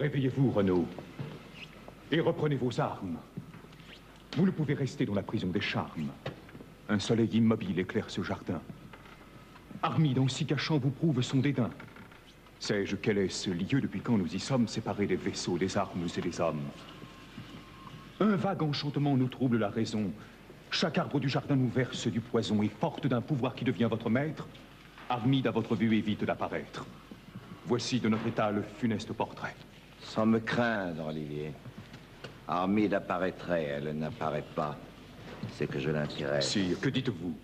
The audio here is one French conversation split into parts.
Réveillez-vous, Renaud, et reprenez vos armes. Vous ne pouvez rester dans la prison des charmes. Un soleil immobile éclaire ce jardin. Armide, en s'y cachant, vous prouve son dédain. Sais-je quel est ce lieu depuis quand nous y sommes séparés des vaisseaux, des armes et des hommes? Un vague enchantement nous trouble la raison. Chaque arbre du jardin nous verse du poison, et forte d'un pouvoir qui devient votre maître, Armide à votre vue évite d'apparaître. Voici de notre état le funeste portrait. Sans me craindre, Olivier. Armide apparaîtrait, elle n'apparaît pas. C'est que je l'intéresse. Sire, que dites-vous?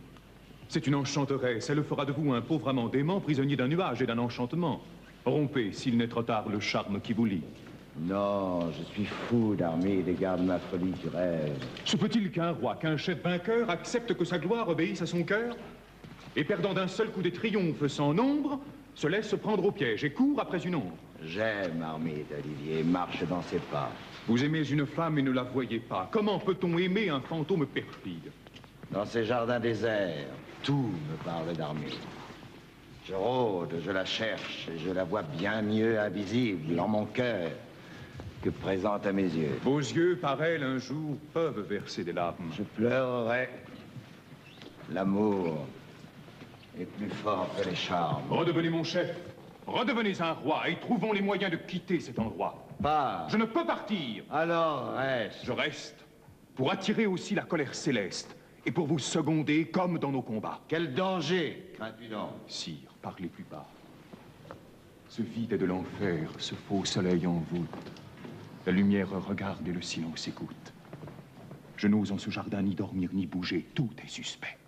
C'est une enchanteresse, elle fera de vous un pauvre amant dément, prisonnier d'un nuage et d'un enchantement. Rompez, s'il n'est trop tard, le charme qui vous lie. Non, je suis fou d'Armide et garde ma folie du rêve. Se peut-il qu'un roi, qu'un chef vainqueur accepte que sa gloire obéisse à son cœur? Et perdant d'un seul coup des triomphes sans nombre, se laisse prendre au piège et court après une ombre. J'aime Armide, Olivier, marche dans ses pas. Vous aimez une femme et ne la voyez pas. Comment peut-on aimer un fantôme perfide? Dans ces jardins déserts, tout me parle d'Armide. Je rôde, je la cherche, et je la vois bien mieux invisible en mon cœur que présente à mes yeux. Vos yeux, par elle, un jour, peuvent verser des larmes. Je pleurerai. L'amour est plus fort que les charmes. Redevenez mon chef. Redevenez un roi et trouvons les moyens de quitter cet endroit. Pas. Je ne peux partir. Alors reste. Je reste pour attirer aussi la colère céleste et pour vous seconder comme dans nos combats. Quel danger crains-tu donc? Sire, parlez plus bas. Ce vide est de l'enfer, ce faux soleil en voûte. La lumière regarde et le silence écoute. Je n'ose en ce jardin ni dormir ni bouger, tout est suspect.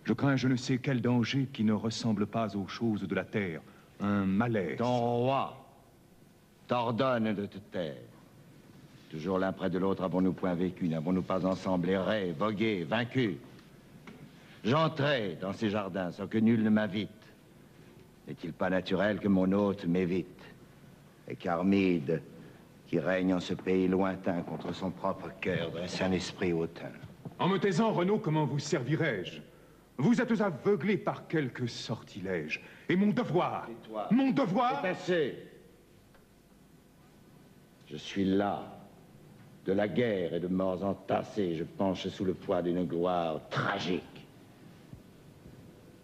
Je crains je ne sais quel danger qui ne ressemble pas aux choses de la terre, un malaise. Ton roi t'ordonne de te taire. Toujours l'un près de l'autre, avons-nous point vécu, n'avons-nous pas ensemble erré, vogué, vaincu? J'entrais dans ces jardins sans que nul ne m'invite. N'est-il pas naturel que mon hôte m'évite? Et qu'Armide, qui règne en ce pays lointain contre son propre cœur, dresse un esprit hautain. En me taisant, Renaud, comment vous servirai-je? Vous êtes aveuglé par quelque sortilège. Et mon devoir, mon devoir... C'est assez. Je suis là, de la guerre et de morts entassés. Je penche sous le poids d'une gloire tragique.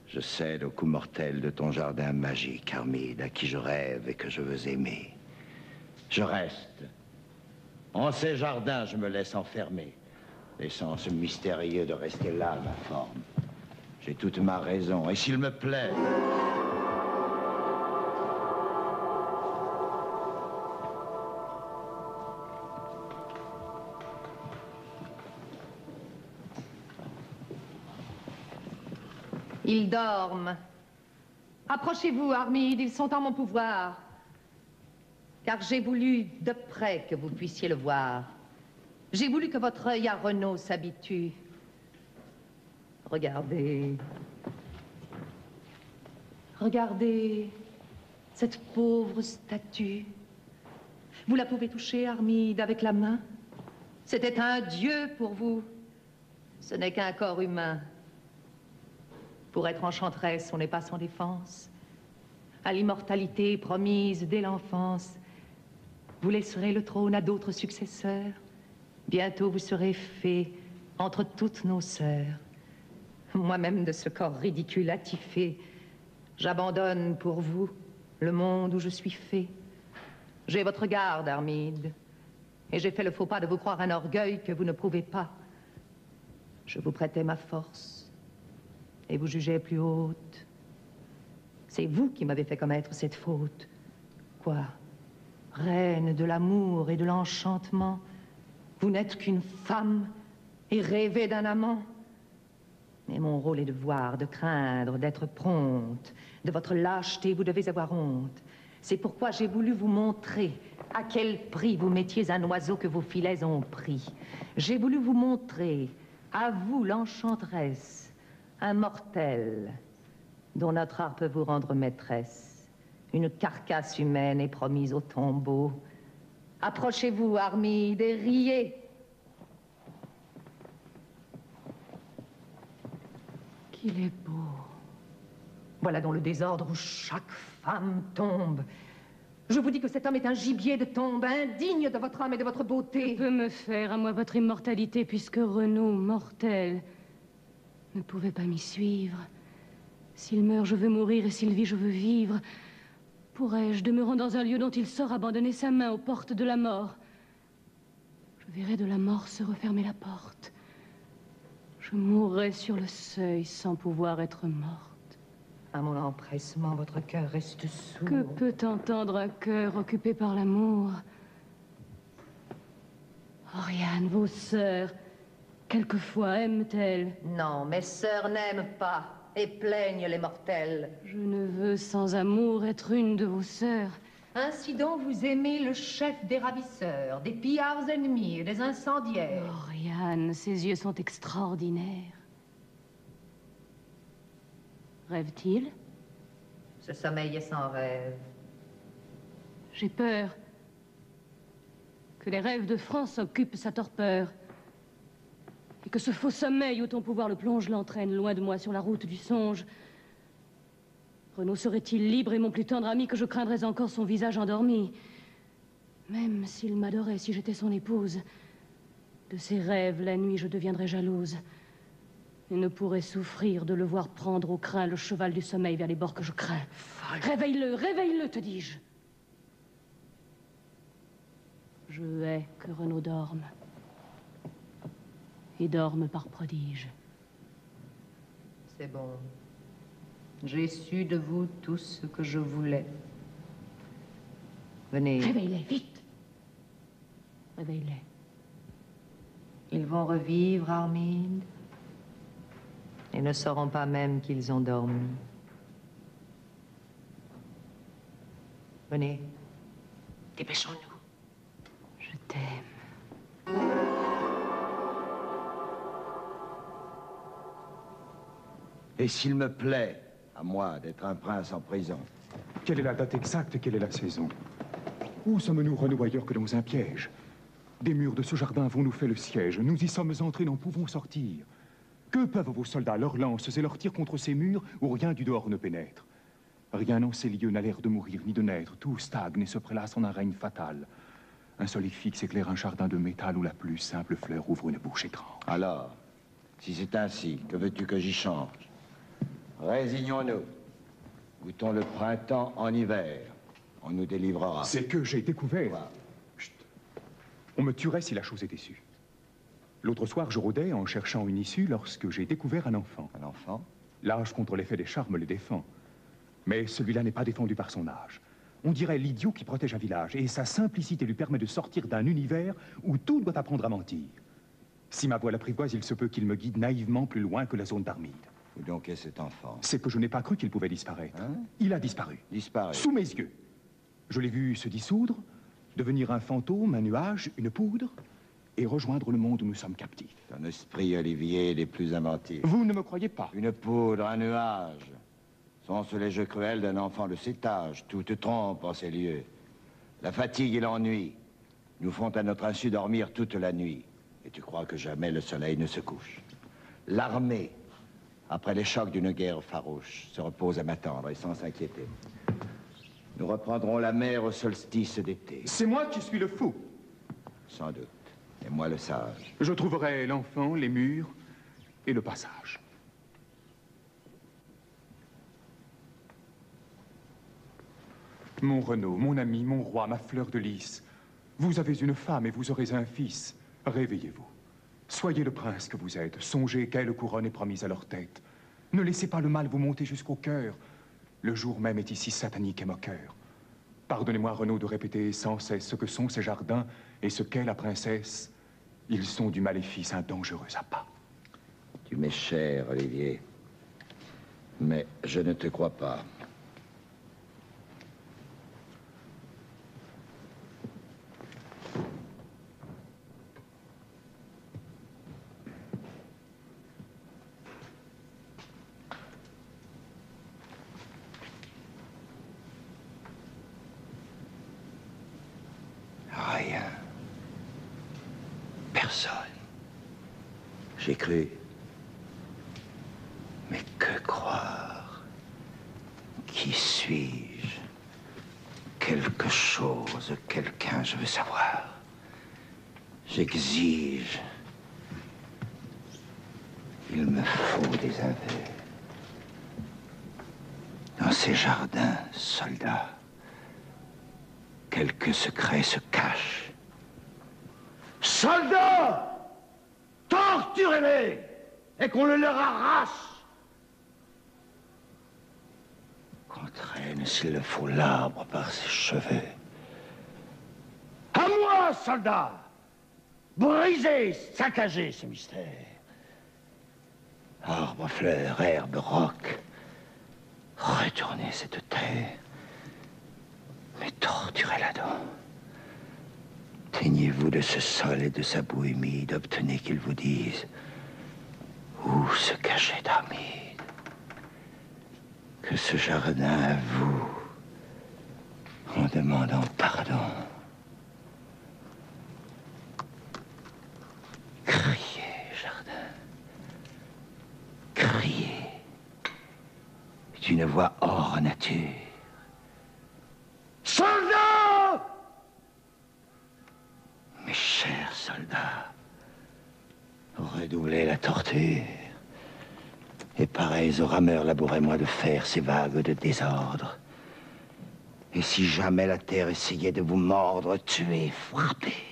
Je cède au coup mortel de ton jardin magique, Armide, à qui je rêve et que je veux aimer. Je reste. En ces jardins, je me laisse enfermer, laissant ce mystérieux de rester là, ma forme. J'ai toute ma raison, et s'il me plaît... Ils dorment. Approchez-vous, Armide, ils sont en mon pouvoir. Car j'ai voulu de près que vous puissiez le voir. J'ai voulu que votre œil à Renaud s'habitue. Regardez. Regardez cette pauvre statue. Vous la pouvez toucher, Armide, avec la main. C'était un dieu pour vous. Ce n'est qu'un corps humain. Pour être enchanteresse, on n'est pas sans défense. À l'immortalité promise dès l'enfance, vous laisserez le trône à d'autres successeurs. Bientôt vous serez fée entre toutes nos sœurs. Moi-même de ce corps ridicule attifé, j'abandonne pour vous le monde où je suis fée. J'ai votre garde, Armide, et j'ai fait le faux pas de vous croire un orgueil que vous ne prouvez pas. Je vous prêtais ma force. Et vous jugez plus haute. C'est vous qui m'avez fait commettre cette faute. Quoi? Reine de l'amour et de l'enchantement, vous n'êtes qu'une femme et rêvez d'un amant. Mais mon rôle est de voir, de craindre, d'être prompte. De votre lâcheté, vous devez avoir honte. C'est pourquoi j'ai voulu vous montrer à quel prix vous mettiez un oiseau que vos filets ont pris. J'ai voulu vous montrer, à vous l'enchanteresse, un mortel dont notre art peut vous rendre maîtresse. Une carcasse humaine est promise au tombeau. Approchez-vous, Armide, et riez. Qu'il est beau. Voilà dans le désordre où chaque femme tombe. Je vous dis que cet homme est un gibier de tombe, indigne de votre âme et de votre beauté. Que peut me faire, à moi, votre immortalité, puisque Renaud, mortel, ne pouvait pas m'y suivre? S'il meurt, je veux mourir, et s'il vit, je veux vivre. Pourrais-je, demeurant dans un lieu dont il sort, abandonner sa main aux portes de la mort? Je verrai de la mort se refermer la porte. Je mourrai sur le seuil sans pouvoir être morte. À mon empressement, votre cœur reste sourd. Que peut entendre un cœur occupé par l'amour? Oriane, vos sœurs, quelquefois aiment-elles? Non, mes sœurs n'aiment pas et plaignent les mortels. Je ne veux sans amour être une de vos sœurs. Ainsi donc, vous aimez le chef des ravisseurs, des pillards ennemis et des incendiaires. Oriane, ses yeux sont extraordinaires. Rêve-t-il? Ce sommeil est sans rêve. J'ai peur que les rêves de France occupent sa torpeur et que ce faux sommeil où ton pouvoir le plonge l'entraîne loin de moi sur la route du songe. Renaud serait-il libre et mon plus tendre ami que je craindrais encore son visage endormi? Même s'il m'adorait, si j'étais son épouse, de ses rêves la nuit je deviendrais jalouse et ne pourrais souffrir de le voir prendre au crin le cheval du sommeil vers les bords que je crains. Réveille-le, te dis-je. Je hais que Renaud dorme. Et dorme par prodige. C'est bon. J'ai su de vous tout ce que je voulais. Venez. Réveille-les, vite. Réveille-les. Ils vont revivre, Armide. Ils ne sauront pas même qu'ils ont dormi. Venez. Dépêchons-nous. Je t'aime. Et s'il me plaît, à moi, d'être un prince en prison? Quelle est la date exacte et quelle est la saison? Où sommes-nous, Renaud, ailleurs que dans un piège? Des murs de ce jardin vont-nous faire le siège. Nous y sommes entrés, n'en pouvons sortir. Que peuvent vos soldats, leurs lances et leurs tirs contre ces murs où rien du dehors ne pénètre? Rien en ces lieux n'a l'air de mourir ni de naître. Tout stagne et se prélasse en un règne fatal. Un soleil fixe éclaire un jardin de métal où la plus simple fleur ouvre une bouche étrange. Alors, si c'est ainsi, que veux-tu que j'y change? Résignons-nous. Goûtons le printemps en hiver. On nous délivrera. C'est que j'ai découvert... Quoi? Chut. On me tuerait si la chose était sue. L'autre soir, je rôdais en cherchant une issue lorsque j'ai découvert un enfant. Un enfant? L'âge contre l'effet des charmes le défend. Mais celui-là n'est pas défendu par son âge. On dirait l'idiot qui protège un village, et sa simplicité lui permet de sortir d'un univers où tout doit apprendre à mentir. Si ma voix l'apprivoise, il se peut qu'il me guide naïvement plus loin que la zone d'Armide. Où donc est cet enfant? C'est que je n'ai pas cru qu'il pouvait disparaître. Hein? Il a disparu. Disparu. Sous mes yeux. Je l'ai vu se dissoudre, devenir un fantôme, un nuage, une poudre, et rejoindre le monde où nous sommes captifs. Ton esprit, Olivier, est des plus inventifs. Vous ne me croyez pas? Une poudre, un nuage. Sont-ce les jeux cruels d'un enfant de cet âge? Tout te trompe en ces lieux. La fatigue et l'ennui nous font à notre insu dormir toute la nuit. Et tu crois que jamais le soleil ne se couche. L'armée, après les chocs d'une guerre farouche, se repose à m'attendre et sans s'inquiéter. Nous reprendrons la mer au solstice d'été. C'est moi qui suis le fou. Sans doute. Et moi le sage. Je trouverai l'enfant, les murs et le passage. Mon Renaud, mon ami, mon roi, ma fleur de lys, vous avez une femme et vous aurez un fils. Réveillez-vous. Soyez le prince que vous êtes. Songez quelle couronne est promise à leur tête. Ne laissez pas le mal vous monter jusqu'au cœur. Le jour même est ici satanique et moqueur. Pardonnez-moi, Renaud, de répéter sans cesse ce que sont ces jardins et ce qu'est la princesse. Ils sont du maléfice un dangereux appât. Tu m'es cher, Olivier. Mais je ne te crois pas. Rien. Personne. J'ai cru. Mais que croire? Qui suis-je? quelque chose, quelqu'un, je veux savoir. J'exige. Il me faut des aveux. Dans ces jardins, soldats, quelques secrets se cachent. Soldats! Torturez-les et qu'on le leur arrache! Qu'on traîne, s'il le faut, l'arbre par ses cheveux. À moi, soldats! Brisez, saccagez ce mystère. Arbres, fleurs, herbes, rocs. Retournez cette terre. Mais torturez-la donc. Teignez-vous de ce sol et de sa boue humide. Obtenez qu'ils vous disent où se cachait Armide. Que ce jardin à vous, en demandant pardon. Criez, jardin. Criez. D'une voix hors nature. Soldats! Mes chers soldats, redoublez la torture. Et pareils aux rameurs, labourez-moi de faire ces vagues de désordre. Et si jamais la terre essayait de vous mordre, tuez, frappez.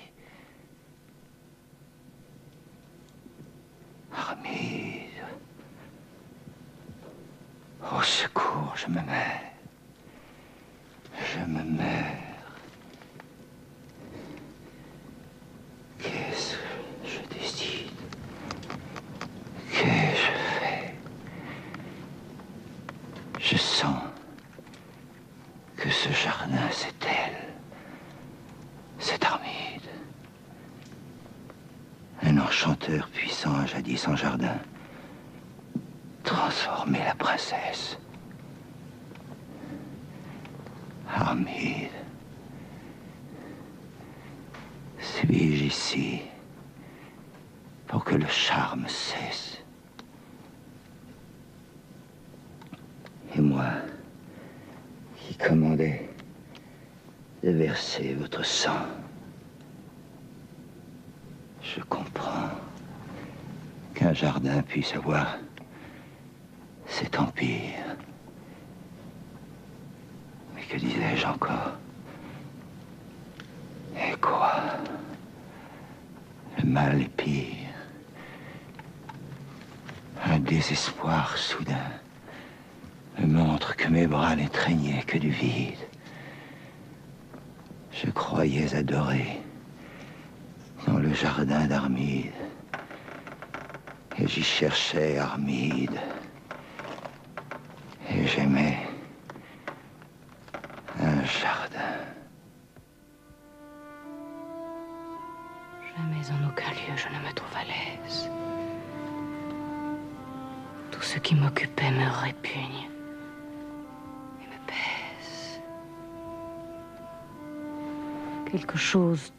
Armide. Au secours, je me meurs. Je me meurs. Qu'est-ce que je décide? Qu'ai-je fait? Je sens que ce jardin, c'est elle. C'est Armide. Un enchanteur puissant a jadis en jardin transformé la princesse. Armide. Suis-je ici pour que le charme cesse? Et moi, qui commandais de verser votre sang, je comprends qu'un jardin puisse avoir cet empire. Mais que disais-je encore? Et quoi? Le mal est pire. Un désespoir soudain me montre que mes bras n'étreignaient que du vide. Je croyais adorer dans le jardin d'Armide. Et j'y cherchais Armide. Et j'aimais un jardin. Jamais en aucun lieu je ne me trouve à l'aise. Tout ce qui m'occupait me répugne et me pèse. Quelque chose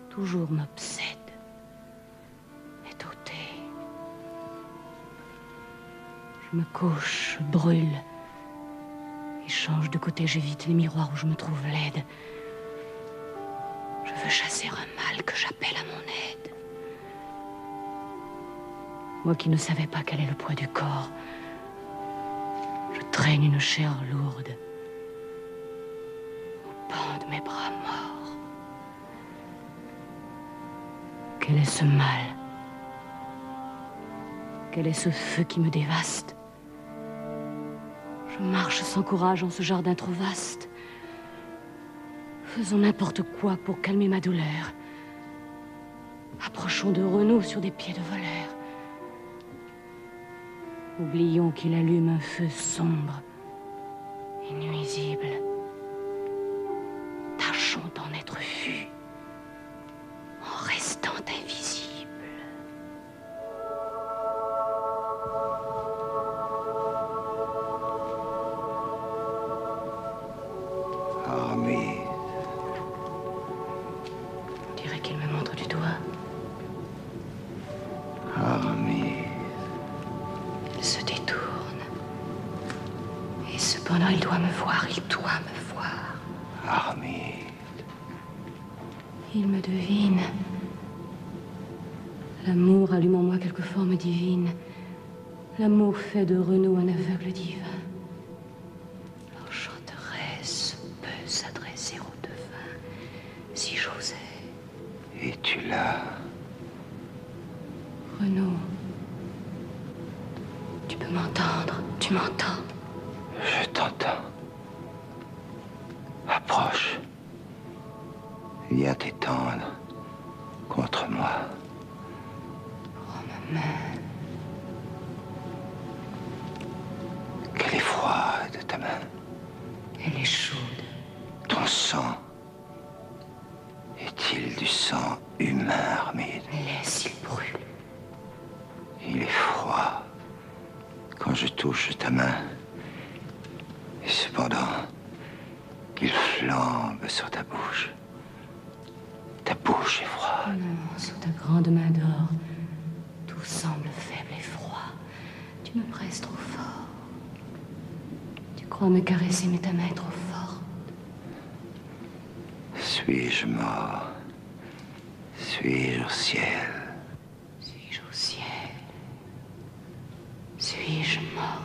toujours m'obsède, est ôté. Je me couche, brûle et change de côté. J'évite les miroirs où je me trouve laide. Je veux chasser un mal que j'appelle à mon aide. Moi qui ne savais pas quel est le poids du corps, je traîne une chair lourde au pan de mes bras morts. Quel est ce mal? Quel est ce feu qui me dévaste? Je marche sans courage en ce jardin trop vaste. Faisons n'importe quoi pour calmer ma douleur. Approchons de Renaud sur des pieds de voleur. Oublions qu'il allume un feu sombre et nuisible. Tâchons d'en être vus en restant invisibles. Armide. On dirait qu'il me montre du doigt. Armide. Il se détourne. Et cependant, il doit me voir, il doit me voir. Armide. Il me devine. L'amour allume en moi quelque forme divine. L'amour fait de Renaud un aveugle divin. L'enchanteresse peut s'adresser au devin, si j'osais. Es-tu là? Renaud, tu peux m'entendre, tu m'entends. Je t'entends. Approche. Viens t'étendre contre moi. Prends ma main. Qu'elle est froide, ta main. Elle est chaude. Ton sang. Est-il du sang humain, Armide? Laisse, il brûle. Il est froid quand je touche ta main. Et cependant, il flambe sur ta bouche. Ta bouche est froide. Non, sous ta grande main d'or, tout semble faible et froid. Tu me presses trop fort. Tu crois me caresser, mais ta main est trop forte. Suis-je mort? Suis-je au ciel? Suis-je au ciel? Suis-je mort?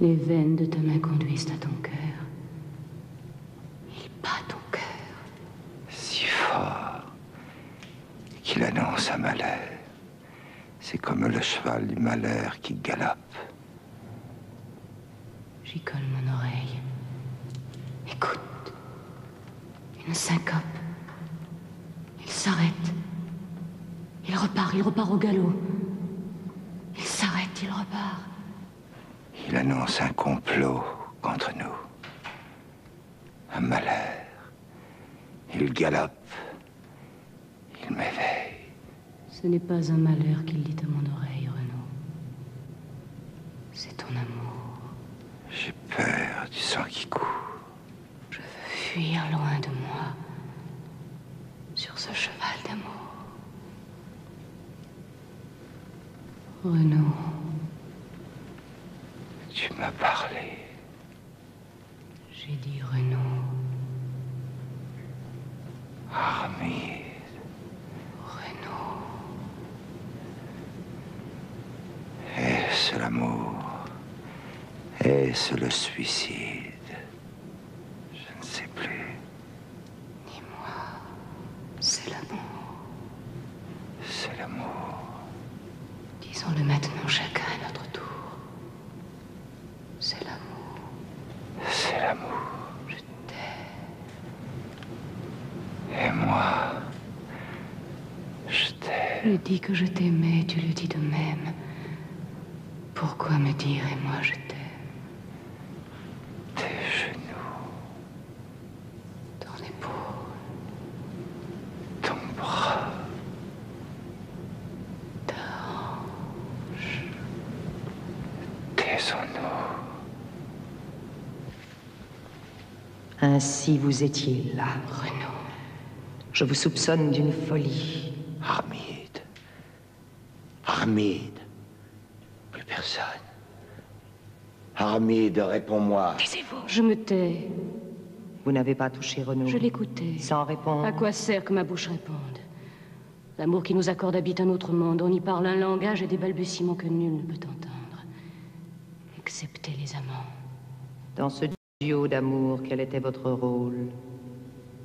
Les veines de ta main conduisent à ton cœur. Il bat ton cœur. Si fort qu'il annonce un malheur. C'est comme le cheval du malheur qui galope. J'y colle mon oreille. Écoute. Une syncope. Il s'arrête. Il repart au galop. Il s'arrête, il repart. Il annonce un complot contre nous. Un malheur. Il galope. Il m'éveille. Ce n'est pas un malheur qu'il dit à mon oreille, Renaud. C'est ton amour. J'ai peur du sang qui court. Je veux fuir loin de moi, sur ce cheval d'amour. Renaud. Tu m'as parlé. J'ai dit Renaud. Armide. Renaud. Est-ce l'amour? Est-ce le suicide? Je ne sais plus. Ni moi. C'est l'amour. C'est l'amour. Disons-le maintenant chacun à notre tour. C'est l'amour. C'est l'amour. Je t'aime. Et moi, je t'aime. Je dis que je t'aimais, tu le dis de même. Pourquoi me dire et moi je t'aime? Tes genoux, Ton épaule, ton bras, ta hanche. taisons-nous. Ainsi vous étiez là. Renaud. Je vous soupçonne d'une folie. Armide. Armide. Plus personne. Armide, réponds-moi. Taisez-vous. Je me tais. Vous n'avez pas touché Renaud. Je l'écoutais. Sans répondre. À quoi sert que ma bouche réponde? L'amour qui nous accorde habite un autre monde. On y parle un langage et des balbutiements que nul ne peut entendre. Excepté les amants. Dans ce duo d'amour, quel était votre rôle?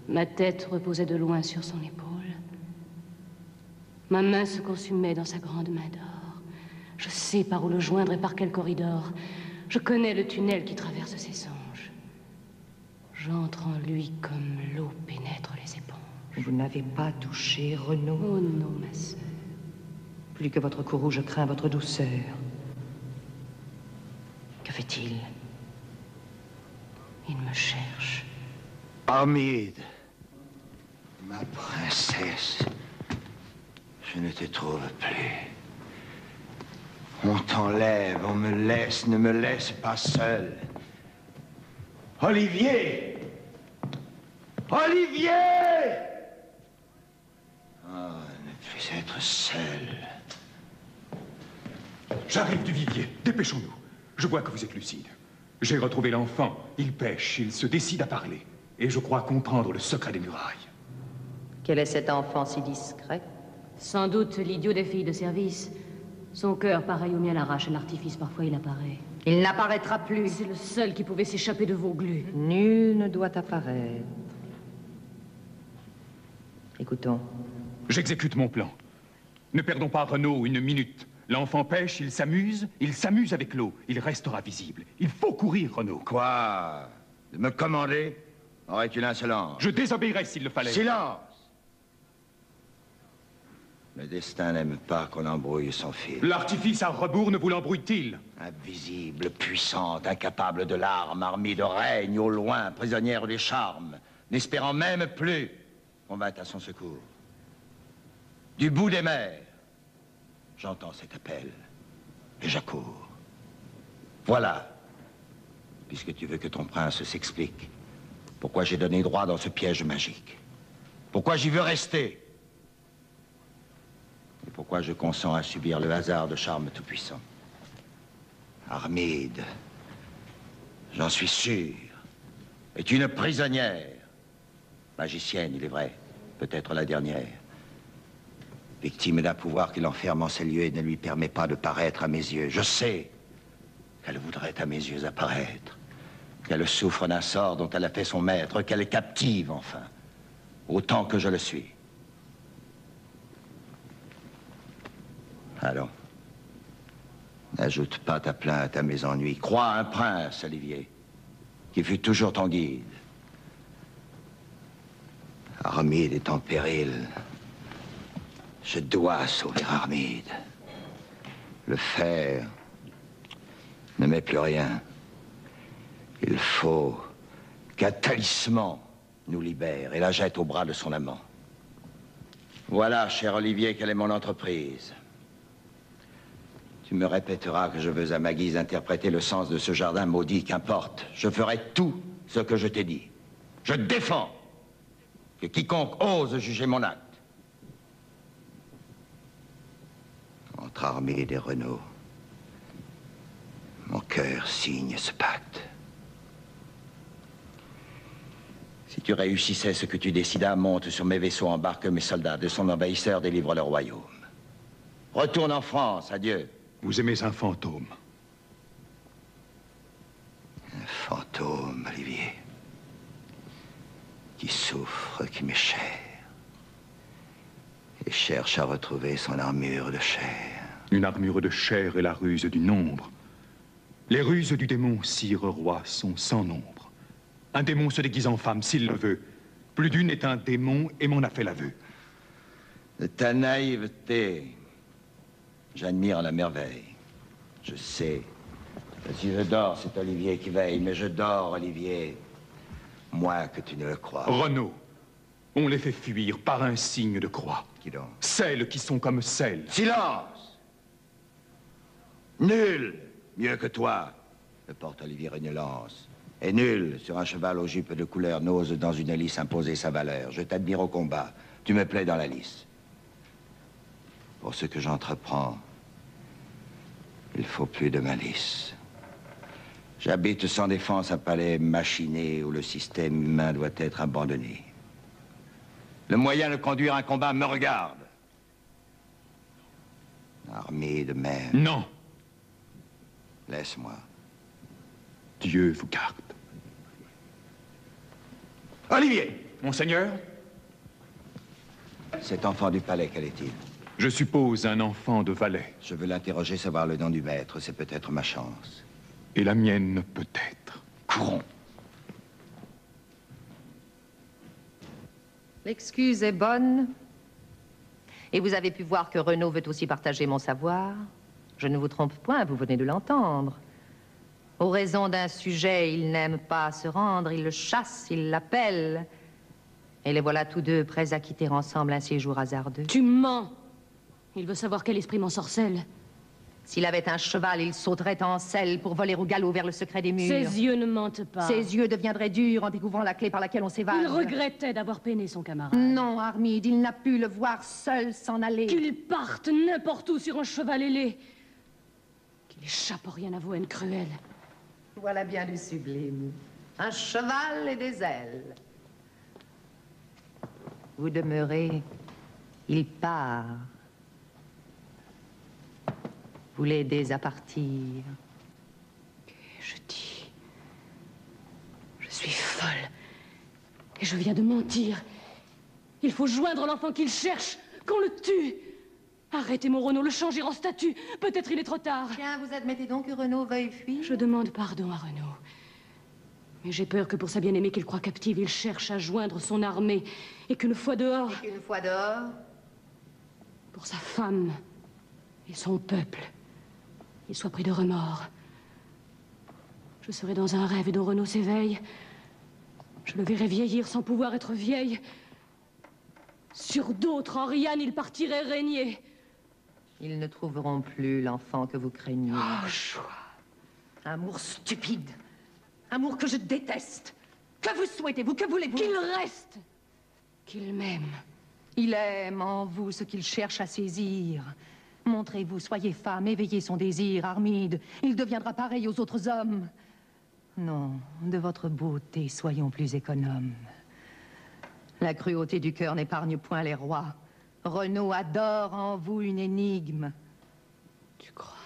Ma tête reposait de loin sur son épaule. Ma main se consumait dans sa grande main d'or. Je sais par où le joindre et par quel corridor. Je connais le tunnel qui traverse ses songes. J'entre en lui comme l'eau pénètre les éponges. Vous n'avez pas touché Renaud. Oh non, ma sœur. Plus que votre courroux, je crains votre douceur. Que fait-il? Il me cherche. Armide. Ma princesse. Je ne te trouve plus. On t'enlève, on me laisse, ne me laisse pas seul. Olivier! Olivier! Ah, ne plus être seul. J'arrive du vivier. Dépêchons-nous. Je vois que vous êtes lucide. J'ai retrouvé l'enfant. Il pêche. Il se décide à parler. Et je crois comprendre le secret des murailles. Quel est cet enfant si discret? Sans doute l'idiot des filles de service. Son cœur, pareil au mien, l'arrache à l'artifice. Parfois, il apparaît. Il n'apparaîtra plus. C'est le seul qui pouvait s'échapper de vos glues. Nul ne doit apparaître. Écoutons. J'exécute mon plan. Ne perdons pas Renaud une minute. L'enfant pêche, il s'amuse avec l'eau. Il restera visible. Il faut courir, Renaud. Quoi? De me commander? Aurais-tu l'insolence? Je désobéirais s'il le fallait. Silence! Le destin n'aime pas qu'on embrouille son fil. L'artifice à rebours ne vous l'embrouille-t-il? Invisible, puissante, incapable de larmes, armée de règne au loin, prisonnière des charmes, n'espérant même plus qu'on vint à son secours. Du bout des mers, j'entends cet appel et j'accours. Voilà, puisque tu veux que ton prince s'explique, pourquoi j'ai donné droit dans ce piège magique. Pourquoi j'y veux rester. Et pourquoi je consens à subir le hasard de charme tout-puissant. Armide, j'en suis sûr, est une prisonnière. Magicienne, il est vrai, peut-être la dernière. Victime d'un pouvoir qui l'enferme en ces lieux et ne lui permet pas de paraître à mes yeux. Je sais qu'elle voudrait à mes yeux apparaître. Qu'elle souffre d'un sort dont elle a fait son maître, qu'elle est captive, enfin. Autant que je le suis. Allons. N'ajoute pas ta plainte à mes ennuis. Crois à un prince, Olivier, qui fut toujours ton guide. Armide est en péril. Je dois sauver Armide. Le fer ne met plus rien. Il faut qu'un talisman nous libère et la jette au bras de son amant. Voilà, cher Olivier, quelle est mon entreprise. Tu me répéteras que je veux à ma guise interpréter le sens de ce jardin maudit, qu'importe. Je ferai tout ce que je t'ai dit. Je défends que quiconque ose juger mon acte. Entre Armide et Renaud, mon cœur signe ce pacte. Si tu réussissais ce que tu décidas, monte sur mes vaisseaux, embarque mes soldats, de son envahisseur délivre le royaume. Retourne en France, adieu. Vous aimez un fantôme. Un fantôme, Olivier, qui souffre, qui m'est cher, et cherche à retrouver son armure de chair. Une armure de chair et la ruse du nombre. Les ruses du démon, sire roi, sont sans nombre. Un démon se déguise en femme, s'il le veut. Plus d'une est un démon et m'en a fait l'aveu. De ta naïveté, j'admire la merveille. Je sais que si je dors, c'est Olivier qui veille, mais je dors, Olivier, moins que tu ne le crois. Renaud, on les fait fuir par un signe de croix. Qui donc? Celles qui sont comme celles. Silence! Nul, mieux que toi, ne porte Olivier une lance. Et nul, sur un cheval aux jupes de couleur, n'ose dans une lice imposer sa valeur. Je t'admire au combat. Tu me plais dans la lice. Pour ce que j'entreprends, il faut plus de malice. J'habite sans défense un palais machiné où le système humain doit être abandonné. Le moyen de conduire un combat me regarde. Armée de mer. Non. Laisse-moi. Dieu vous garde. Olivier! Monseigneur? Cet enfant du palais, quel est-il? Je suppose un enfant de Valais. Je veux l'interroger, savoir le nom du maître. C'est peut-être ma chance. Et la mienne, peut-être. Courons. L'excuse est bonne. Et vous avez pu voir que Renaud veut aussi partager mon savoir. Je ne vous trompe point, vous venez de l'entendre. Aux raisons d'un sujet, il n'aime pas se rendre, il le chasse, il l'appelle. Et les voilà tous deux prêts à quitter ensemble un séjour hasardeux. Tu mens. Il veut savoir quel esprit m'ensorcelle. S'il avait un cheval, il sauterait en selle pour voler au galop vers le secret des murs. Ses yeux ne mentent pas. Ses yeux deviendraient durs en découvrant la clé par laquelle on s'évade. Il regrettait d'avoir peiné son camarade. Non, Armide, il n'a pu le voir seul s'en aller. Qu'il parte n'importe où sur un cheval ailé. Qu'il échappe rien à vos haines cruelles. Voilà bien du sublime. Un cheval et des ailes. Vous demeurez. Il part. Vous l'aidez à partir. Je dis... Je suis folle. Et je viens de mentir. Il faut joindre l'enfant qu'il cherche, qu'on le tue. Arrêtez mon Renaud, le changer en statue. Peut-être il est trop tard. Tiens, vous admettez donc que Renaud veuille fuir? Je demande pardon à Renaud. Mais j'ai peur que pour sa bien-aimée qu'il croit captive, il cherche à joindre son armée. Et qu'une fois dehors... Et qu'une fois dehors? Pour sa femme et son peuple, il soit pris de remords. Je serai dans un rêve dont Renaud s'éveille. Je le verrai vieillir sans pouvoir être vieille. Sur d'autres, Henriane, il partirait régner. Ils ne trouveront plus l'enfant que vous craignez. Oh, joie. Amour stupide. Amour que je déteste. Que vous souhaitez-vous? Que voulez-vous? Qu'il reste. Qu'il m'aime. Il aime en vous ce qu'il cherche à saisir. Montrez-vous, soyez femme, éveillez son désir, Armide. Il deviendra pareil aux autres hommes. Non, de votre beauté, soyons plus économes. La cruauté du cœur n'épargne point les rois. Renaud adore en vous une énigme. Tu crois?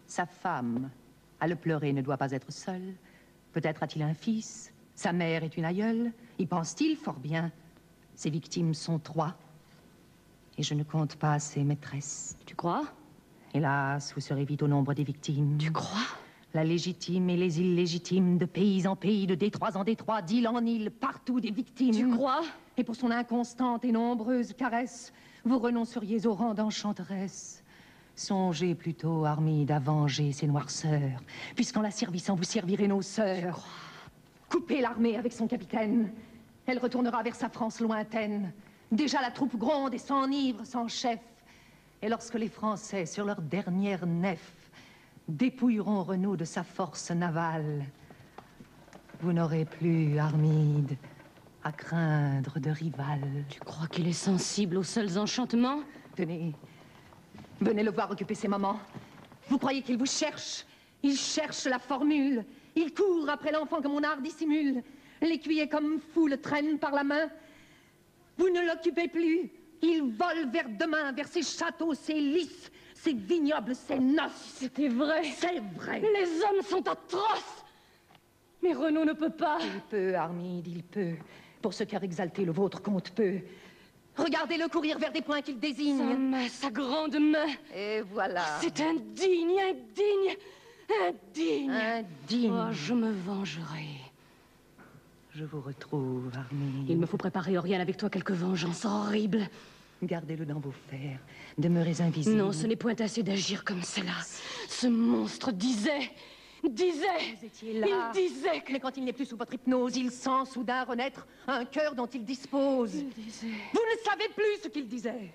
Sa femme, à le pleurer, ne doit pas être seule. Peut-être a-t-il un fils. Sa mère est une aïeule. Y pense-t-il fort bien? Ses victimes sont 3. Et je ne compte pas ses maîtresses. Tu crois? Hélas, vous serez vite au nombre des victimes. Tu crois? La légitime et les illégitimes, de pays en pays, de détroits en détroits, d'île en île, partout des victimes. Tu crois? Et pour son inconstante et nombreuse caresse, vous renonceriez au rang d'enchanteresse. Songez plutôt, Armide, à venger ces noirceurs, puisqu'en la servissant, vous servirez nos sœurs. Coupez l'armée avec son capitaine. Elle retournera vers sa France lointaine. Déjà la troupe gronde et s'enivre sans chef. Et lorsque les Français, sur leur dernière nef, dépouilleront Renaud de sa force navale, vous n'aurez plus, Armide, à craindre de rival. Tu crois qu'il est sensible aux seuls enchantements? Tenez, venez le voir occuper ses moments. Vous croyez qu'il vous cherche? Il cherche la formule. Il court après l'enfant que mon art dissimule. L'écuyer comme fou le traîne par la main. Vous ne l'occupez plus. Il vole vers demain, vers ses châteaux, ses lys, ses vignobles, ses noces. C'était vrai. C'est vrai. Les hommes sont atroces. Mais Renaud ne peut pas. Il peut, Armide, il peut. Pour ce cœur exalté, le vôtre compte peu. Regardez-le courir vers des points qu'il désigne. Sa main, sa grande main. Et voilà. C'est indigne, indigne, indigne. Indigne. Oh, je me vengerai. Je vous retrouve, Armide. Il me faut préparer, Oriane, avec toi quelque vengeance horrible. Gardez-le dans vos fers. Demeurez invisible. Non, ce n'est point assez d'agir comme cela. Ce monstre disait... Vous étiez là. Il disait que... Mais quand il n'est plus sous votre hypnose, il sent soudain renaître un cœur dont il dispose. Il disait... Vous ne savez plus ce qu'il disait.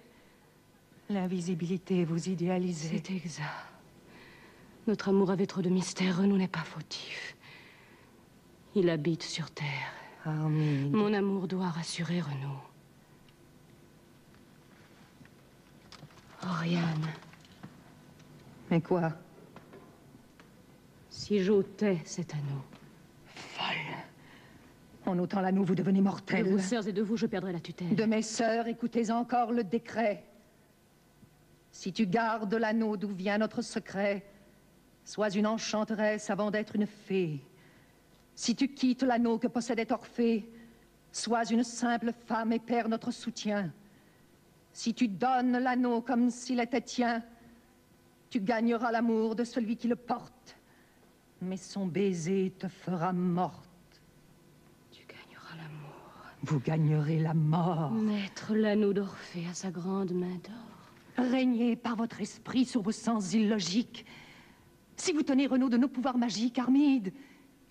L'invisibilité vous idéalisait. C'est exact. Notre amour avait trop de mystère. Renaud n'est pas fautif. Il habite sur terre. Armide. Mon amour doit rassurer Renaud. Oriane, Mais quoi? si j'ôtais cet anneau... Folle. En ôtant l'anneau, vous devenez De mortel. vos sœurs et de vous, je perdrai la tutelle. De mes sœurs, écoutez encore le décret. Si tu gardes l'anneau d'où vient notre secret, sois une enchanteresse avant d'être une fée. Si tu quittes l'anneau que possédait Orphée, sois une simple femme et perds notre soutien. Si tu donnes l'anneau comme s'il était tien, tu gagneras l'amour de celui qui le porte. Mais son baiser te fera morte. Tu gagneras l'amour. Vous gagnerez la mort. Mettre l'anneau d'Orphée à sa grande main d'or. Régnez par votre esprit sur vos sens illogiques. Si vous tenez Renaud de nos pouvoirs magiques, Armide,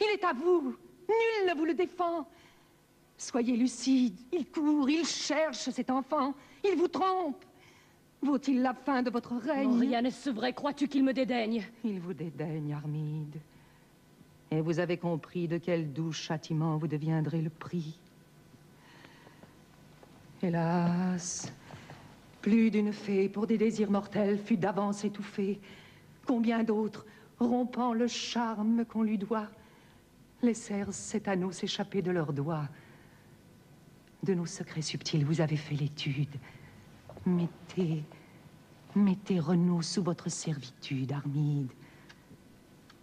il est à vous. Nul ne vous le défend. Soyez lucide. Il court, il cherche cet enfant. Il vous trompe. Vaut-il la fin de votre règne? Oriane, est-ce vrai? Crois-tu qu'il me dédaigne? Il vous dédaigne, Armide. Et vous avez compris de quel doux châtiment vous deviendrez le prix. Hélas, plus d'une fée pour des désirs mortels fut d'avance étouffée. Combien d'autres, rompant le charme qu'on lui doit, laissèrent cet anneau s'échapper de leurs doigts. De nos secrets subtils, vous avez fait l'étude. Mettez Renaud sous votre servitude, Armide.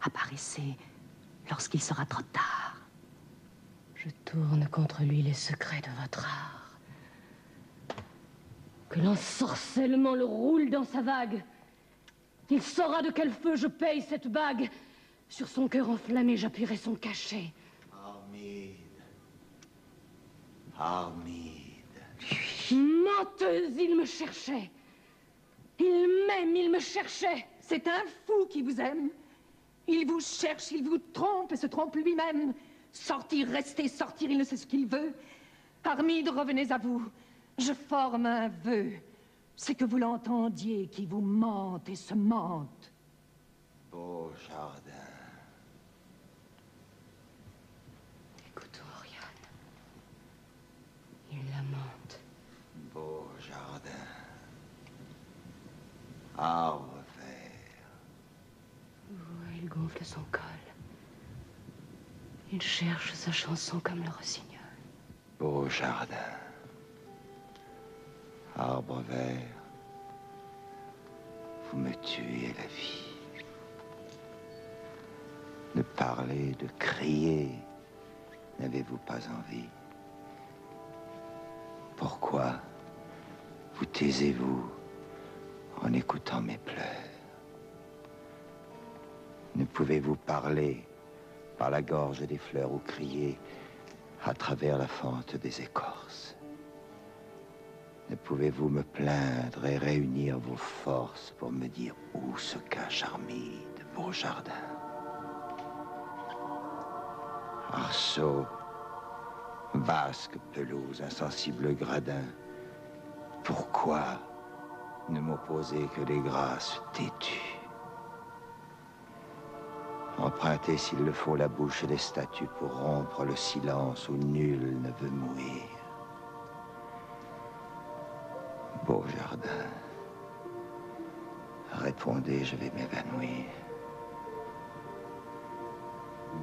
Apparaissez lorsqu'il sera trop tard. Je tourne contre lui les secrets de votre art. Que l'ensorcellement le roule dans sa vague. Il saura de quel feu je paye cette bague. Sur son cœur enflammé, j'appuierai son cachet. Armide. Armide. Menteuse, il me cherchait. Il m'aime, il me cherchait. C'est un fou qui vous aime. Il vous cherche, il vous trompe et se trompe lui-même. Sortir, rester, sortir, il ne sait ce qu'il veut. Armide, revenez à vous. Je forme un vœu. C'est que vous l'entendiez, qui vous mente et se mente. Beau jardin. Écoute, Oriane. Il la mente. Beau jardin. Arbre vert. Oh, il gonfle son col. Il cherche sa chanson comme le rossignol. Beau jardin. Arbre vert. Vous me tuez la vie. De parler, de crier, n'avez-vous pas envie? Pourquoi vous taisez-vous en écoutant mes pleurs? Ne pouvez-vous parler par la gorge des fleurs ou crier à travers la fente des écorces? Ne pouvez-vous me plaindre et réunir vos forces pour me dire où se cache Armide, beau jardin? Arceau, vasque, pelouse, insensible gradin, pourquoi ne m'opposer que les grâces têtues? Empruntez s'il le faut la bouche des statues pour rompre le silence où nul ne veut mourir. Beau jardin, répondez, je vais m'évanouir.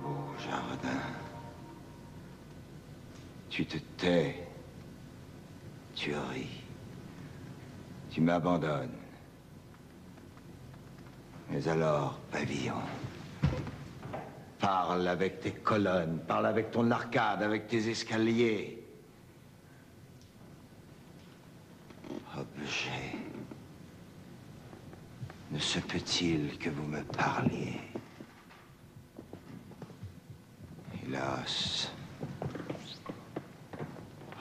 Beau jardin, tu te tais, tu ris, tu m'abandonnes. Mais alors, pavillon, parle avec tes colonnes, parle avec ton arcade, avec tes escaliers. Objet, ne se peut-il que vous me parliez? Hélas,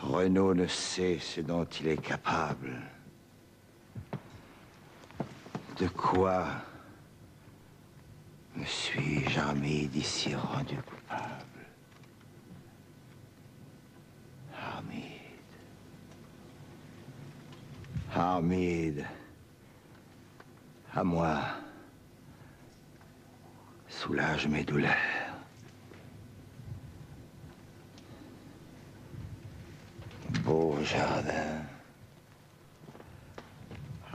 Renaud ne sait ce dont il est capable. De quoi me suis-je, Armide, ici rendu coupable? Armide. Armide. À moi. Soulage mes douleurs. Beau jardin.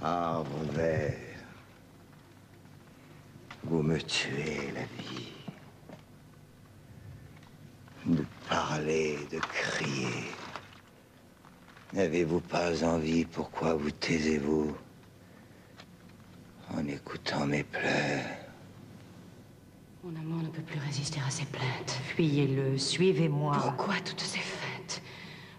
Arbre vert. Vous me tuez la vie. De parler, de crier. N'avez-vous pas envie? Pourquoi vous taisez-vous en écoutant mes pleurs? Mon amour ne peut plus résister à ses plaintes. Fuyez-le, suivez-moi. Pourquoi toutes ces feintes?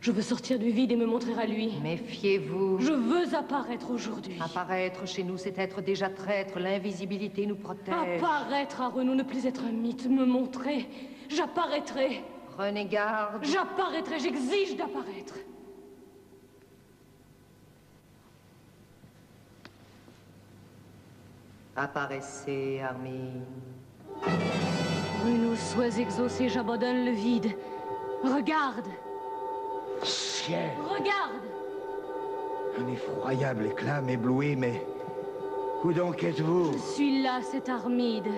Je veux sortir du vide et me montrer à lui. Méfiez-vous. Je veux apparaître aujourd'hui. Apparaître chez nous, c'est être déjà traître. L'invisibilité nous protège. Apparaître à Renaud, ne plus être un mythe, me montrer. J'apparaîtrai. Prenez garde. J'apparaîtrai, j'exige d'apparaître. Apparaissez, Armide. Renaud, sois exaucé, j'abandonne le vide. Regarde. Ciel! Regarde. Un effroyable éclat m'éblouit, mais où donc êtes-vous? Je suis là, cette Armide.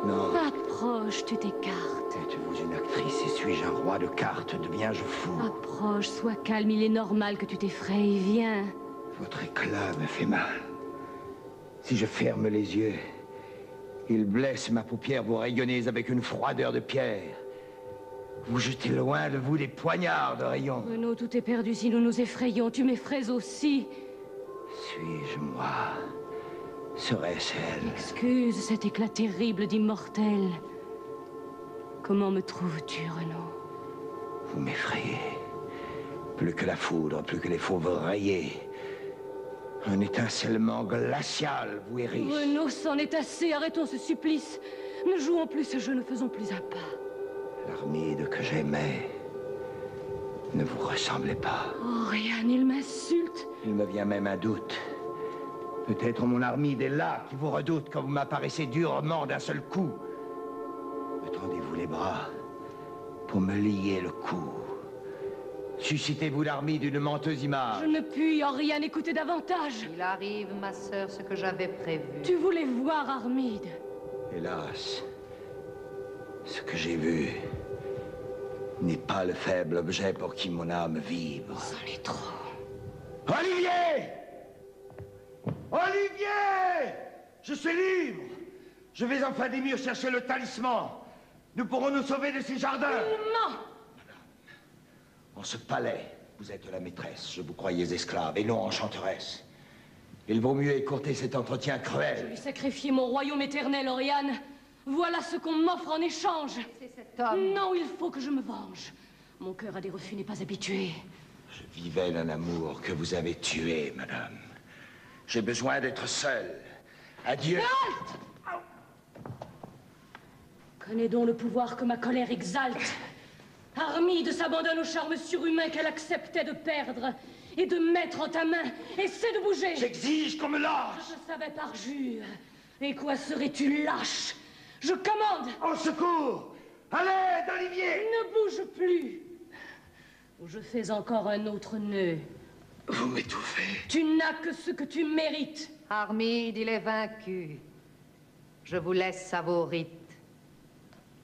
Non. Approche, tu t'écartes. Êtes-vous une actrice et suis-je un roi de cartes? Deviens-je fou? Approche, sois calme, il est normal que tu t'effrayes, viens. Votre éclat me fait mal. Si je ferme les yeux, il blesse ma paupière, vous rayonnez avec une froideur de pierre. Vous jetez loin de vous des poignards de rayon. Renaud, tout est perdu si nous nous effrayons. Tu m'effraies aussi. Suis-je moi? Serait-ce elle? Excuse cet éclat terrible d'immortel. Comment me trouves-tu, Renaud? Vous m'effrayez. Plus que la foudre, plus que les fauves rayés. Un étincellement glacial vous hérisse. Renaud, c'en est assez. Arrêtons ce supplice. Ne jouons plus ce jeu, ne faisons plus un pas. L'Armide que j'aimais ne vous ressemblait pas. Oh, Oriane, il m'insulte. Il me vient même un doute. Peut-être mon Armide est là qui vous redoute quand vous m'apparaissez durement d'un seul coup. Me tendez-vous les bras pour me lier le cou. Suscitez-vous l'Armide d'une menteuse image. Je ne puis, Oriane, écouter davantage. Il arrive, ma sœur, ce que j'avais prévu. Tu voulais voir Armide. Hélas, ce que j'ai vu n'est pas le faible objet pour qui mon âme vibre. C'en est trop. Olivier! Olivier! Je suis libre! Je vais enfin des murs chercher le talisman. Nous pourrons nous sauver de ces jardins. Non! En ce palais, vous êtes la maîtresse. Je vous croyais esclave et non enchanteresse. Il vaut mieux écourter cet entretien Je cruel. lui sacrifier mon royaume éternel, Oriane. Voilà ce qu'on m'offre en échange. C'est cet homme. Non, il faut que je me venge. Mon cœur à des refus n'est pas habitué. Je vivais d'un amour que vous avez tué, madame. J'ai besoin d'être seul. Adieu. Halte! Connais donc le pouvoir que ma colère exalte. Armide s'abandonne au charme surhumain qu'elle acceptait de perdre et de mettre en ta main. Essaie de bouger. J'exige qu'on me lâche. Je savais parjure. Et quoi serais-tu lâche? Je commande. Au secours! À l'aide, Olivier! Ne bouge plus. Ou je fais encore un autre nœud. Vous m'étouffez. Tu n'as que ce que tu mérites. Armide, il est vaincu. Je vous laisse à vos rites.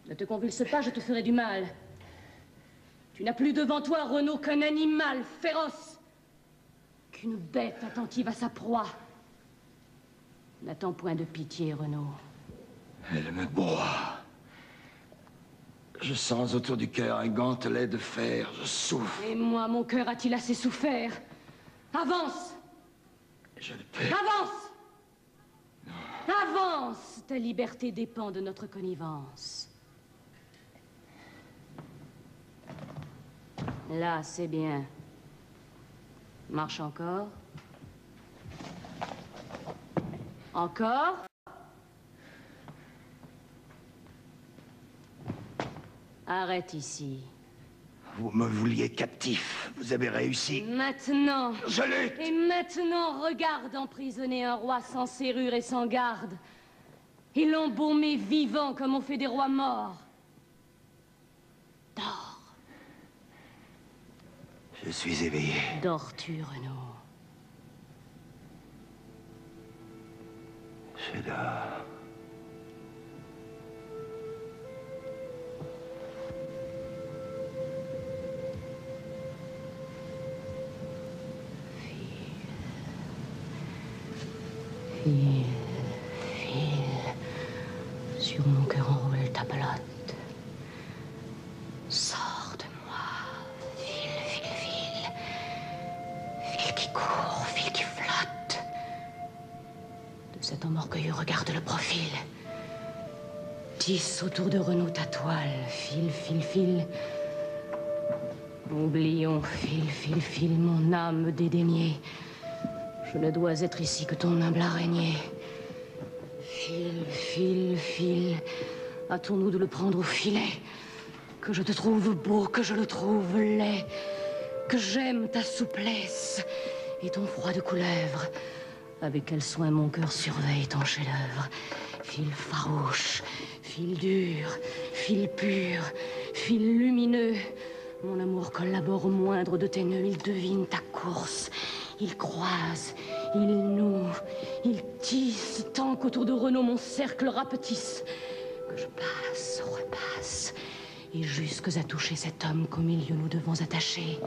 Ne te convulse pas, je te ferai du mal. Tu n'as plus devant toi, Renaud, qu'un animal féroce. Qu'une bête attentive à sa proie. N'attends point de pitié, Renaud. Elle me broie. Je sens autour du cœur un gantelet de fer. Je souffre. Et moi, mon cœur a-t-il assez souffert? Avance! Je ne peux. Avance! Avance! Ta liberté dépend de notre connivence. Là, c'est bien. Marche encore. Encore. Arrête ici. Vous me vouliez captif. Vous avez réussi. Maintenant. Je lutte. Et maintenant, regarde emprisonner un roi sans serrure et sans garde. Et l'embaumer vivant comme on fait des rois morts. Dors. Je suis éveillé. Dors-tu, Renaud? Je dors. File, file, sur mon cœur enroule ta pelote. Sors de moi, file, file, file. File qui court, file qui flotte. De cet homme orgueilleux, regarde le profil. Tisse autour de Renaud ta toile, file, file, file. Oublions, file, file, file, mon âme dédaignée. Je ne dois être ici que ton humble araignée. File, file, file. Hâtons-nous de le prendre au filet. Que je te trouve beau, que je le trouve laid. Que j'aime ta souplesse et ton froid de couleuvre. Avec quel soin mon cœur surveille ton chef-d'œuvre. Fil farouche, fil dur, fil pur, fil lumineux. Mon amour collabore au moindre de tes nœuds. Il devine ta course. Il croise, il noue, il tisse, tant qu'autour de Renaud mon cercle rapetisse. Que je passe, repasse, et jusques à toucher cet homme qu'au milieu nous devons attacher.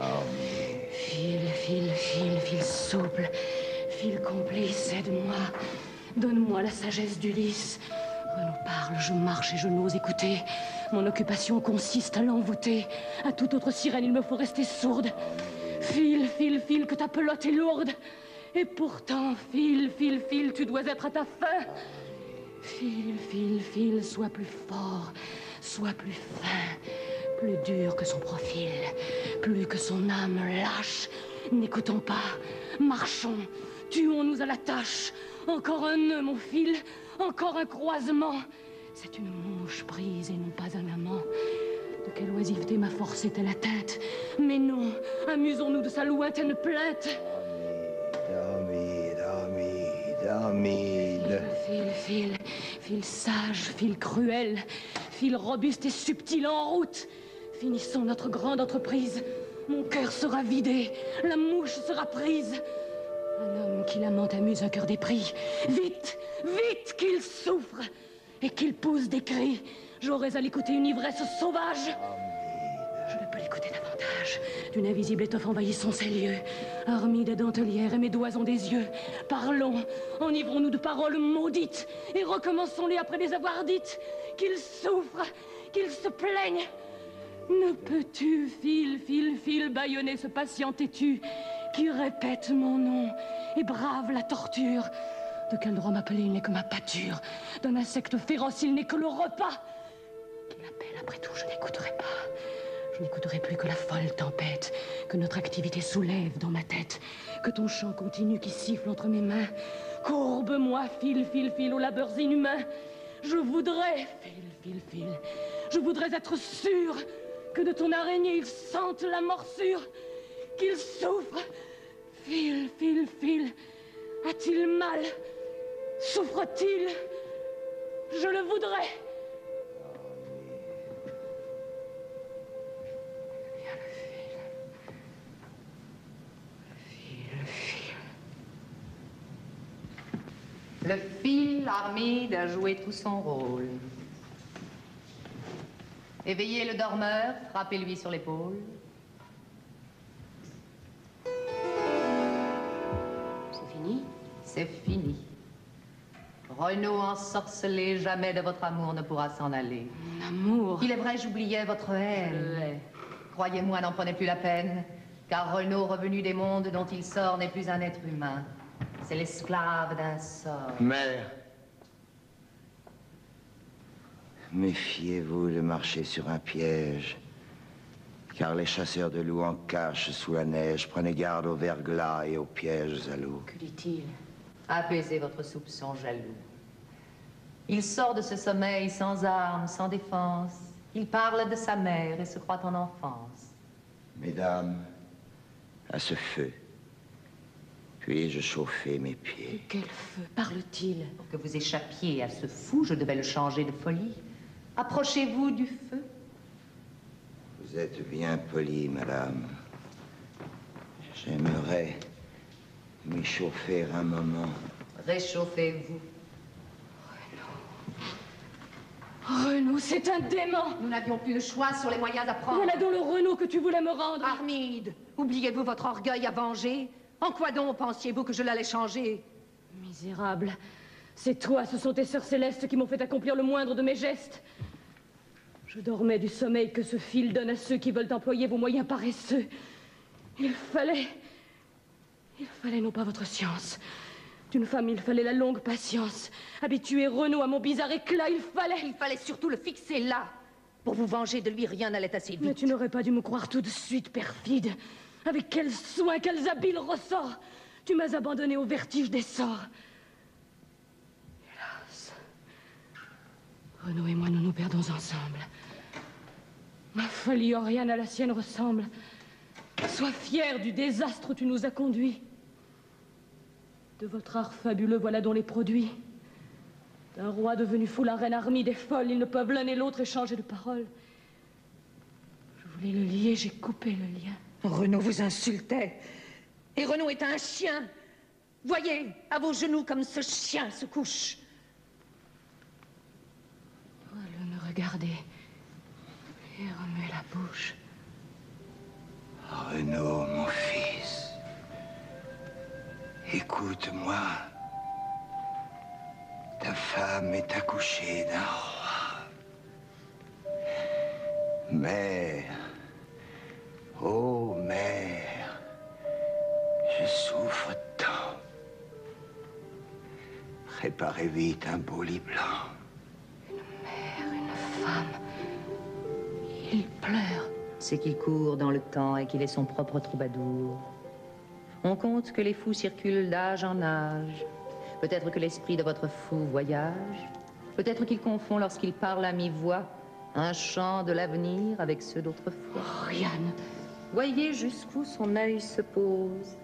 Fil, fil, fil, fil souple, fil complice, aide-moi, donne-moi la sagesse d'Ulysse. Renaud parle, je marche et je n'ose écouter. Mon occupation consiste à l'envoûter. À toute autre sirène, il me faut rester sourde. File, file, file, que ta pelote est lourde. Et pourtant, file, file, file, tu dois être à ta fin. File, file, file, sois plus fort, sois plus fin, plus dur que son profil, plus que son âme lâche. N'écoutons pas, marchons, tuons-nous à la tâche. Encore un nœud, mon fil, encore un croisement. C'est une mouche prise et non pas un amant. De quelle oisiveté ma force est-elle atteinte? Mais non, amusons-nous de sa lointaine plainte. Armide. Fil sage, fil cruel, fil robuste et subtil en route. Finissons notre grande entreprise. Mon cœur sera vidé, la mouche sera prise. Un homme qui lamente amuse un cœur dépris. Vite, vite qu'il souffre et qu'il pousse des cris. J'aurais à l'écouter une ivresse sauvage. Je ne peux l'écouter davantage. D'une invisible étoffe envahissons ces lieux. Armide dentelière et mes doigts ont des yeux. Parlons, enivrons-nous de paroles maudites et recommençons-les après les avoir dites. Qu'il souffre, qu'il se plaigne. Ne peux-tu, fil, bâillonner ce patient têtu qui répète mon nom et brave la torture? De quel droit m'appeler? Il n'est que ma pâture. D'un insecte féroce, il n'est que le repas. Qu'il appelle, après tout, je n'écouterai pas. Je n'écouterai plus que la folle tempête que notre activité soulève dans ma tête, que ton chant continu qui siffle entre mes mains. Courbe-moi, fil, aux labeurs inhumains. Je voudrais, fil, je voudrais être sûr que de ton araignée il sente la morsure, qu'il souffre. Fil, a-t-il mal? Souffre-t-il? Je le voudrais. Le fil, Armide, a joué tout son rôle. Éveillez le dormeur, frappez-lui sur l'épaule. C'est fini? C'est fini. Renaud ensorcelé, jamais de votre amour ne pourra s'en aller. Mon amour. Il est vrai, j'oubliais votre haine. Croyez-moi, n'en prenez plus la peine, car Renaud, revenu des mondes dont il sort, n'est plus un être humain. C'est l'esclave d'un sort. Mère, méfiez-vous de marcher sur un piège, car les chasseurs de loups en cachent sous la neige. Prenez garde aux verglas et aux pièges à loups. Que dit-il? Apaisez votre soupçon jaloux. Il sort de ce sommeil sans armes, sans défense. Il parle de sa mère et se croit en enfance. Mesdames, à ce feu, puis-je chauffer mes pieds? De quel feu parle-t-il? Pour que vous échappiez à ce fou, je devais le changer de folie. Approchez-vous du feu. Vous êtes bien polie, madame. J'aimerais m'échauffer un moment. Réchauffez-vous. Renaud, c'est un dément! Nous n'avions plus le choix sur les moyens à prendre. Voilà donc le Renaud que tu voulais me rendre. Armide, oubliez-vous votre orgueil à venger? En quoi donc pensiez-vous que je l'allais changer? Misérable. C'est toi, ce sont tes sœurs célestes qui m'ont fait accomplir le moindre de mes gestes. Je dormais du sommeil que ce fil donne à ceux qui veulent employer vos moyens paresseux. Il fallait non pas votre science. D'une femme, il fallait la longue patience. Habituer Renaud à mon bizarre éclat, il fallait surtout le fixer là. Pour vous venger de lui, rien n'allait assez vite. Mais tu n'aurais pas dû me croire tout de suite, perfide. Avec quel soin, quels habiles ressorts. Tu m'as abandonné au vertige des sorts. Hélas. Renaud et moi, nous nous perdons ensemble. Ma folie, Oriane, à la sienne ressemble. Sois fière du désastre où tu nous as conduits. De votre art fabuleux, voilà dont les produits. D'un roi devenu fou, la reine Armide est folle. Ils ne peuvent l'un et l'autre échanger de paroles. Je voulais le lier, j'ai coupé le lien. Renaud vous insultait. Et Renaud est un chien. Voyez, à vos genoux, comme ce chien se couche. Voilà me regarder et remuer la bouche. Renaud, mon fils, écoute-moi. Ta femme est accouchée d'un roi. Mère, oh mère, je souffre tant. Préparez vite un beau lit blanc. Une mère, une femme. Il pleure. C'est qu'il court dans le temps et qu'il est son propre troubadour. On compte que les fous circulent d'âge en âge. Peut-être que l'esprit de votre fou voyage. Peut-être qu'il confond lorsqu'il parle à mi-voix un chant de l'avenir avec ceux d'autrefois. Oriane. Voyez jusqu'où son œil se pose.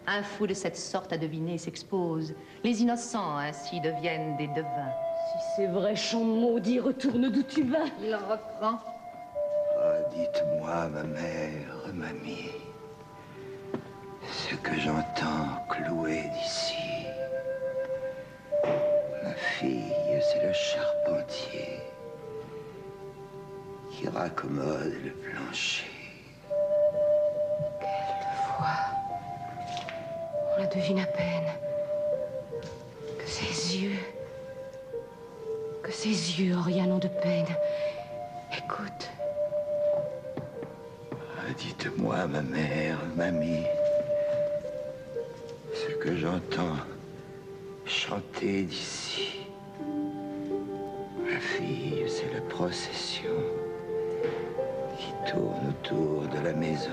Un fou de cette sorte à deviner s'expose. Les innocents ainsi deviennent des devins. Si c'est vrai, chant maudit, retourne d'où tu vas. Il reprend. Oh, dites-moi, ma mère, mamie, ce que j'entends clouer d'ici. Ma fille, c'est le charpentier qui raccommode le plancher. Quelle voix. On la devine à peine. Que ses yeux, Oriane, ont de peine. Écoute. Ah, dites-moi, ma mère, mamie, ce que j'entends chanter d'ici. Ma fille, c'est la procession qui tourne autour de la maison.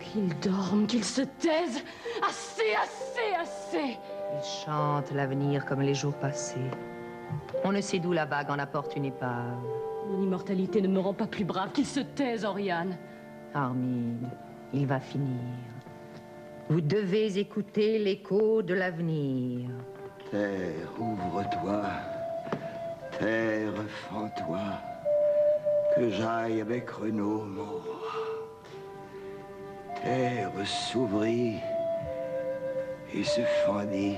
Qu'il dorme, qu'il se taise. Assez, assez, assez. Il chante l'avenir comme les jours passés. On ne sait d'où la vague en apporte une épave. Mon immortalité ne me rend pas plus brave. Qu'il se taise, Oriane. Armide, il va finir. Vous devez écouter l'écho de l'avenir. Terre, ouvre-toi. Terre, fends-toi. Que j'aille avec Renaud, mon roi. Terre s'ouvrit et se fendit.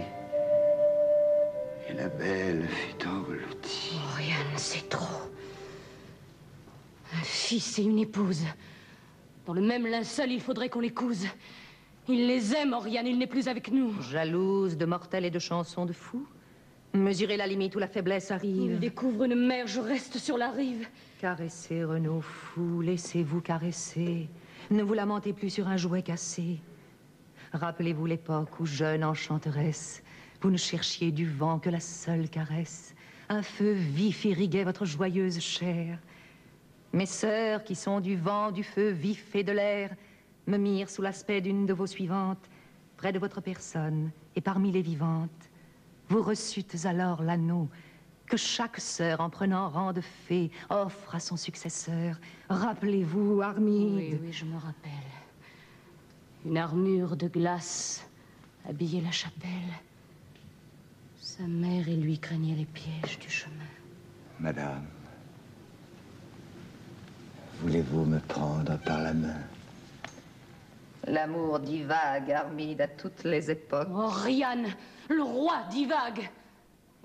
Et la belle fut engloutie. Oriane, c'est trop. Un fils et une épouse. Dans le même linceul, il faudrait qu'on les couse. Il les aime, Oriane, il n'est plus avec nous. Jalouse de mortels et de chansons de fous. Mesurez la limite où la faiblesse arrive. Il découvre une mer, je reste sur la rive. Caressez, Renaud fou, laissez-vous caresser. Ne vous lamentez plus sur un jouet cassé. Rappelez-vous l'époque où, jeune enchanteresse, vous ne cherchiez du vent que la seule caresse. Un feu vif irriguait votre joyeuse chair. Mes sœurs, qui sont du vent, du feu vif et de l'air, me mirent sous l'aspect d'une de vos suivantes, près de votre personne et parmi les vivantes. Vous reçûtes alors l'anneau que chaque sœur, en prenant rang de fée, offre à son successeur. Rappelez-vous, Armide. Oui, oui, je me rappelle. Une armure de glace habillait la chapelle. Sa mère et lui craignaient les pièges du chemin. Madame, voulez-vous me prendre par la main? L'amour divague, Armide, à toutes les époques. Oriane, le roi divague.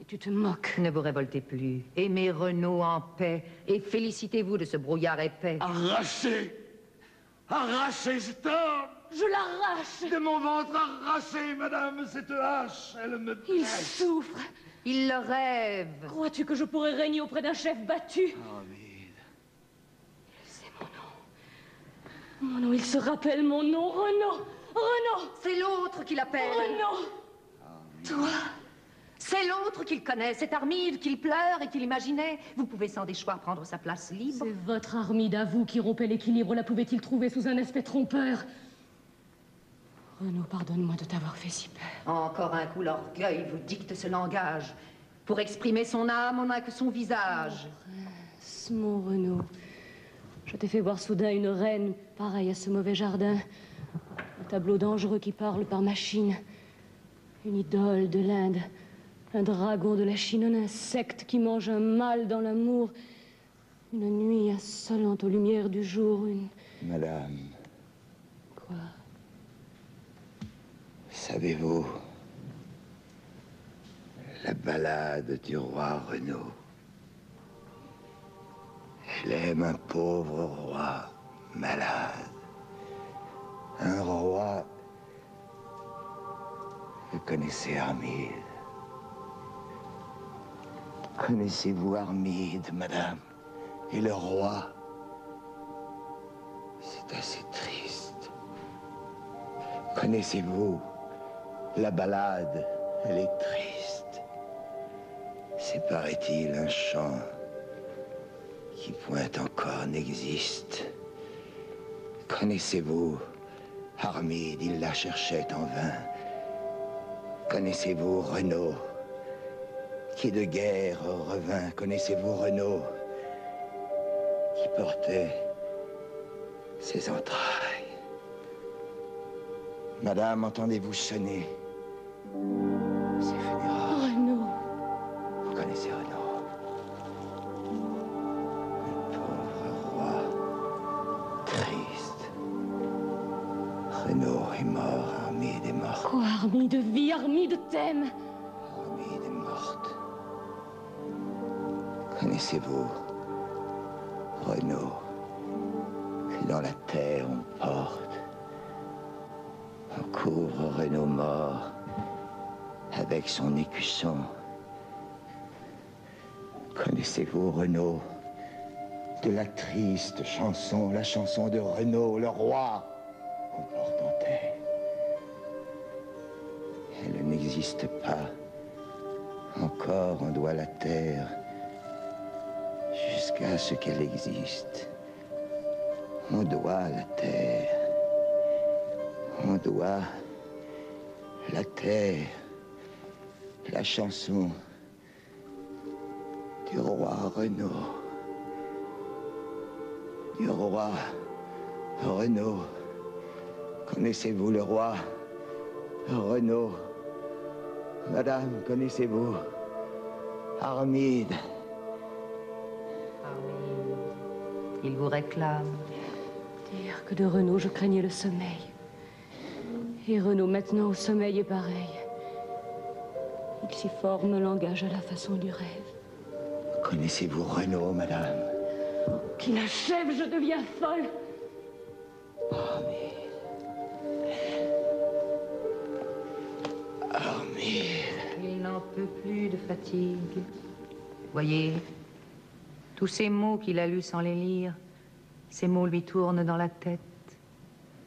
Et tu te moques. Ne vous révoltez plus. Aimez Renaud en paix et félicitez-vous de ce brouillard épais. Arrachez! Arrachez cet homme! Je l'arrache. De mon ventre arraché, madame, cette hache, elle me Il blesse. souffre. Il le rêve. Crois-tu que je pourrais régner auprès d'un chef battu? Armide. C'est mon nom. Mon nom, il se rappelle mon nom. Renaud. Renaud. C'est l'autre qui l'appelle. Renaud. Toi. C'est l'autre qu'il connaît, cet Armide qu'il pleure et qu'il imaginait. Vous pouvez sans déchoir prendre sa place libre. C'est votre Armide à vous qui rompait l'équilibre. La pouvait-il trouver sous un aspect trompeur? Renaud, pardonne-moi de t'avoir fait si peur. Encore un coup, l'orgueil vous dicte ce langage. Pour exprimer son âme, on n'a que son visage. Mon Renaud, je t'ai fait voir soudain une reine pareille à ce mauvais jardin. Un tableau dangereux qui parle par machine. Une idole de l'Inde. Un dragon de la Chine, un insecte qui mange un mâle dans l'amour. Une nuit insolente aux lumières du jour, une... Madame, Quoi? savez-vous la ballade du roi Renaud? Elle aime un pauvre roi malade. Un roi... Vous connaissez Armide? Connaissez-vous Armide, madame? Et le roi? assez triste. Connaissez-vous la ballade? Elle est triste. C'est, paraît-il, un chant qui point encore n'existe. Connaissez-vous Armide? Il la cherchait en vain. Connaissez-vous Renaud, qui de guerre revint? Connaissez-vous Renaud, qui portait ses entrailles? Madame, entendez-vous sonner ses funérailles? Renaud. Vous connaissez Renaud? Le pauvre roi, triste. Renaud est mort, Armide est morte. Quoi, Armide vit, Armide t'aime. Armide est morte. Connaissez-vous Renaud, que dans la terre on porte? On couvre Renaud mort avec son écusson. Connaissez-vous Renaud, de la triste chanson, la chanson de Renaud, le roi qu'on porte en terre? Elle n'existe pas. Encore on doit la terre jusqu'à ce qu'elle existe. On doit la terre. On doit la terre. La chanson du roi Renaud. Du roi Renaud. Connaissez-vous le roi Renaud? Madame, connaissez-vous Armide? Armide, il vous réclame. Dire que de Renaud, je craignais le sommeil. Et Renaud, maintenant, au sommeil est pareil. Il s'y forme un langage à la façon du rêve. Connaissez-vous Renaud, madame? Qu'il achève, je deviens folle. Armide. Armide. Il n'en peut plus de fatigue. Voyez, tous ces mots qu'il a lus sans les lire, ces mots lui tournent dans la tête.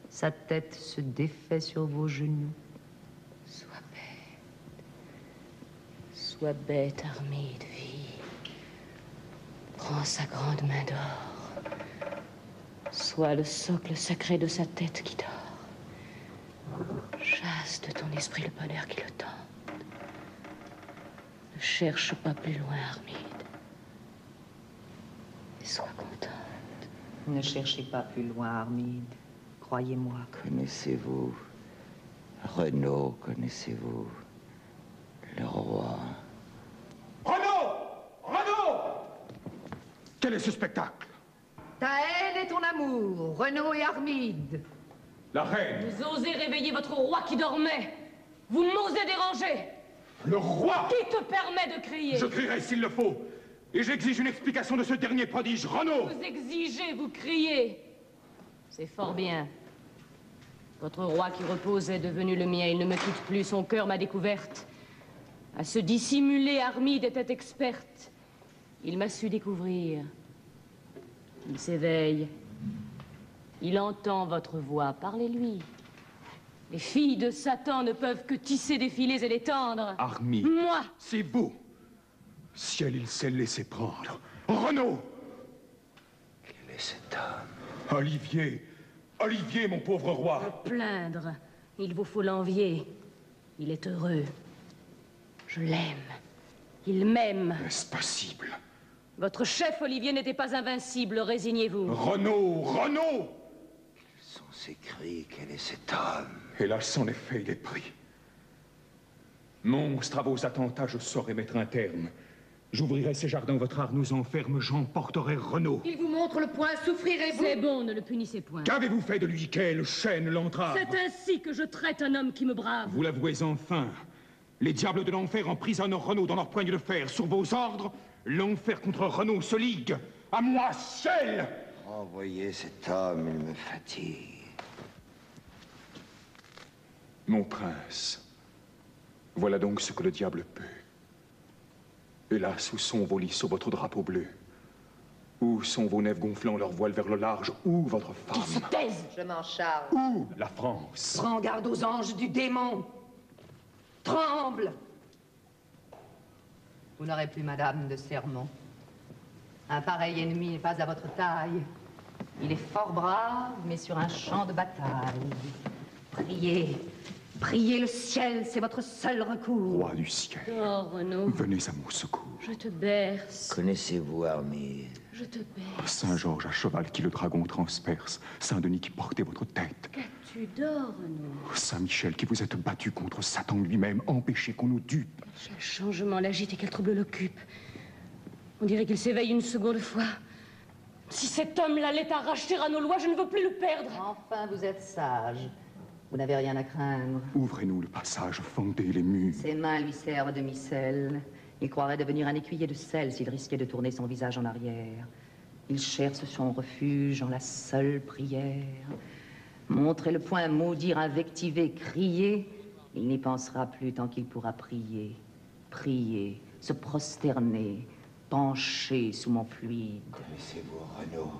Sa tête se défait sur vos genoux. Sois bête. Sois bête, Armide, vie. Prends sa grande main d'or. Sois le socle sacré de sa tête qui dort. Chasse de ton esprit le bonheur qui le tente. Ne cherche pas plus loin, Armide. Et sois contente. Ne cherchez pas plus loin, Armide. Croyez-moi. Connaissez-vous Renaud? Connaissez-vous le roi? Renaud! Renaud! Quel est ce spectacle? Ta haine et ton amour, Renaud et Armide. La reine! Vous osez réveiller votre roi qui dormait. Vous m'osez déranger. Le roi! Qui te permet de crier? Je crierai s'il le faut. Et j'exige une explication de ce dernier prodige, Renaud! Vous exigez, vous criez. C'est fort bien. Votre roi qui repose est devenu le mien. Il ne me quitte plus. Son cœur m'a découverte. À se dissimuler, Armide était experte. Il m'a su découvrir. Il s'éveille. Il entend votre voix. Parlez-lui. Les filles de Satan ne peuvent que tisser des filets et les tendre. Armide. Moi! C'est beau. Ciel, il s'est laissé prendre. Renaud! Quel est cet homme? Olivier! Olivier, mon pauvre roi! Plaindre. Il vous faut l'envier. Il est heureux. Je l'aime. Il m'aime. Est-ce possible? Votre chef, Olivier, n'était pas invincible. Résignez-vous. Renaud! Renaud! Quels sont ces cris? Quel est cet homme? Hélas, en effet, il est pris. Monstre, à vos attentats, je saurai mettre un terme. J'ouvrirai ces jardins où votre art nous enferme, j'emporterai Renaud. Il vous montre le point, souffrirez-vous? C'est bon, ne le punissez point. Qu'avez-vous fait de lui? Quelle chaîne l'entrave? C'est ainsi que je traite un homme qui me brave. Vous l'avouez enfin. Les diables de l'enfer emprisonnent Renaud dans leur poigne de fer. Sur vos ordres, l'enfer contre Renaud se ligue. À moi seul! Renvoyez cet homme, il me fatigue. Mon prince, voilà donc ce que le diable peut. Hélas, où sont vos lys sous votre drapeau bleu? Où sont vos nefs gonflant leurs voiles vers le large? Où votre Qu'il se femme? taise! Je m'en charge. Où la France? Prends garde aux anges du démon. Tremble. Vous n'aurez plus, madame, de sermon. Un pareil ennemi n'est pas à votre taille. Il est fort brave, mais sur un champ de bataille. Priez, priez le ciel, c'est votre seul recours. Roi du ciel, Oh, Renaud, venez à mon secours. je te berce, Connaissez-vous Armide? je te berce. Saint-Georges à cheval qui le dragon transperce, Saint-Denis qui portait votre tête, Tu dors, Renaud. Saint-Michel qui vous êtes battu contre Satan lui-même, empêché qu'on nous dupe. Quel changement l'agite et quel trouble l'occupe. On dirait qu'il s'éveille une seconde fois. Si cet homme l'allait arracher à nos lois, je ne veux plus le perdre. Enfin, vous êtes sage. Vous n'avez rien à craindre. Ouvrez-nous le passage, fendez les murs. Ses mains lui servent de micelle. Il croirait devenir un écuyer de sel s'il risquait de tourner son visage en arrière. Il cherche son refuge en la seule prière. Montrer le poing, maudire, invectiver, crier, il n'y pensera plus tant qu'il pourra prier. Prier, se prosterner, pencher sous mon fluide. Connaissez-vous Renaud?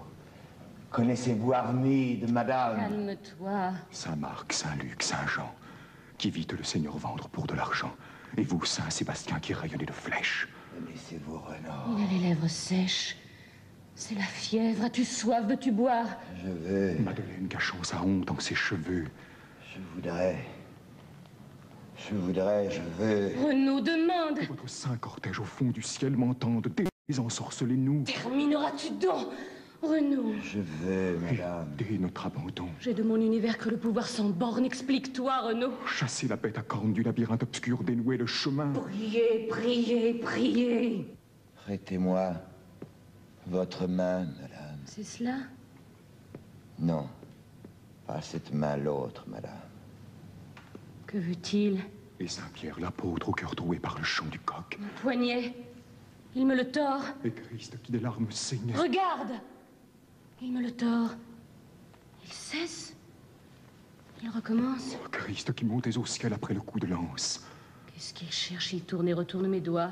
Connaissez-vous Armide, madame? Calme-toi. Saint-Marc, Saint-Luc, Saint-Jean, qui vîtes le Seigneur vendre pour de l'argent. Et vous, Saint-Sébastien, qui rayonnez de flèches. Connaissez-vous Renaud? Il a les lèvres sèches. C'est la fièvre. As-tu soif? Veux-tu boire? Je veux, Madeleine cachant sa honte en ses cheveux. je voudrais, je veux. Renaud, demande. Que votre saint cortège au fond du ciel m'entende. Désensorcelez-nous. Termineras-tu donc? Renaud, Je veux, madame. Dès notre abandon. j'ai de mon univers que le pouvoir sans borne. Explique-toi, Renaud. Chassez la bête à cornes du labyrinthe obscur, dénouez le chemin. Priez, priez, priez. Prêtez-moi votre main, madame. C'est cela? Non, pas cette main, l'autre, madame. Que veut-il? Et Saint-Pierre, l'apôtre au cœur troué par le chant du coq. Mon poignet. Il me le tord. Et Christ qui des larmes saignait. Regarde! Il me le tord. Il cesse. Il recommence. Oh, Christ qui montez au ciel après le coup de lance. Qu'est-ce qu'il cherche? Il tourne et retourne mes doigts.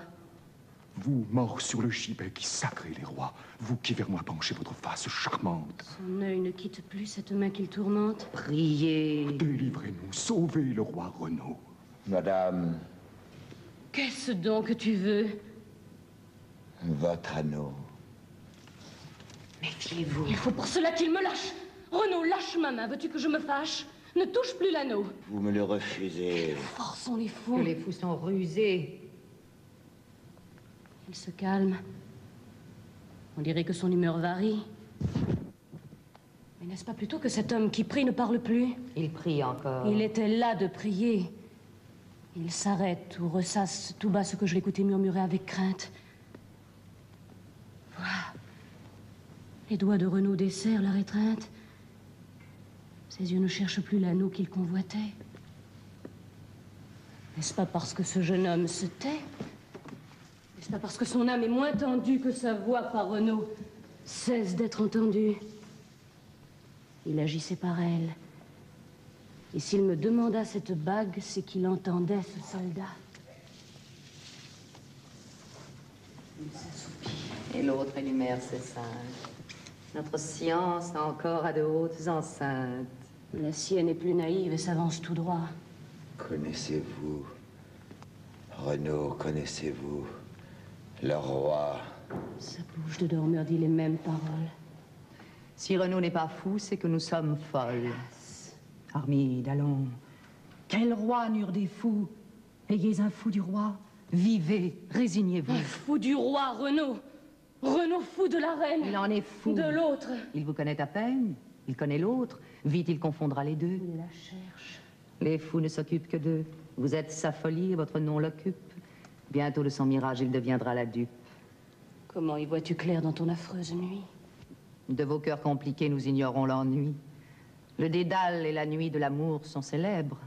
Vous, morts sur le gibet qui sacrez les rois, vous qui vers moi penchez votre face charmante. Son œil ne quitte plus cette main qu'il tourmente. Priez. Délivrez-nous, sauvez le roi Renaud. Madame, Qu'est-ce donc que tu veux? votre anneau. Méfiez-vous. Il faut pour cela qu'il me lâche. Renaud, lâche ma main. Veux-tu que je me fâche? Ne touche plus l'anneau. Vous me le refusez. Forçons les fous. Que les fous sont rusés. Il se calme. On dirait que son humeur varie. Mais n'est-ce pas plutôt que cet homme qui prie ne parle plus? Il prie encore. Il était là de prier. Il s'arrête ou ressasse tout bas ce que je l'écoutais murmurer avec crainte. Vois. Les doigts de Renaud desserrent la rétreinte. Ses yeux ne cherchent plus l'anneau qu'il convoitait. N'est-ce pas parce que ce jeune homme se tait? N'est-ce pas parce que son âme est moins tendue que sa voix par Renaud cesse d'être entendue? Il agissait par elle. Et s'il me demanda cette bague, c'est qu'il entendait ce soldat. Il s'assoupit. Et l'autre énumère ses singes. Notre science encore a de hautes enceintes. La sienne est plus naïve et s'avance tout droit. Connaissez-vous Renaud, connaissez-vous le roi? Sa bouche de dormeur dit les mêmes paroles. Si Renaud n'est pas fou, c'est que nous sommes folles. Armide, allons. Quel roi n'eurent des fous? Ayez un fou du roi. Vivez, résignez-vous. Un fou du roi, Renaud. Renaud fou de la reine. Il en est fou. De l'autre. Il vous connaît à peine. Il connaît l'autre. Vite, il confondra les deux. Il la cherche. Les fous ne s'occupent que d'eux. Vous êtes sa folie et votre nom l'occupe. Bientôt de son mirage, il deviendra la dupe. Comment y vois-tu clair dans ton affreuse nuit? De vos cœurs compliqués, nous ignorons l'ennui. Le dédale et la nuit de l'amour sont célèbres.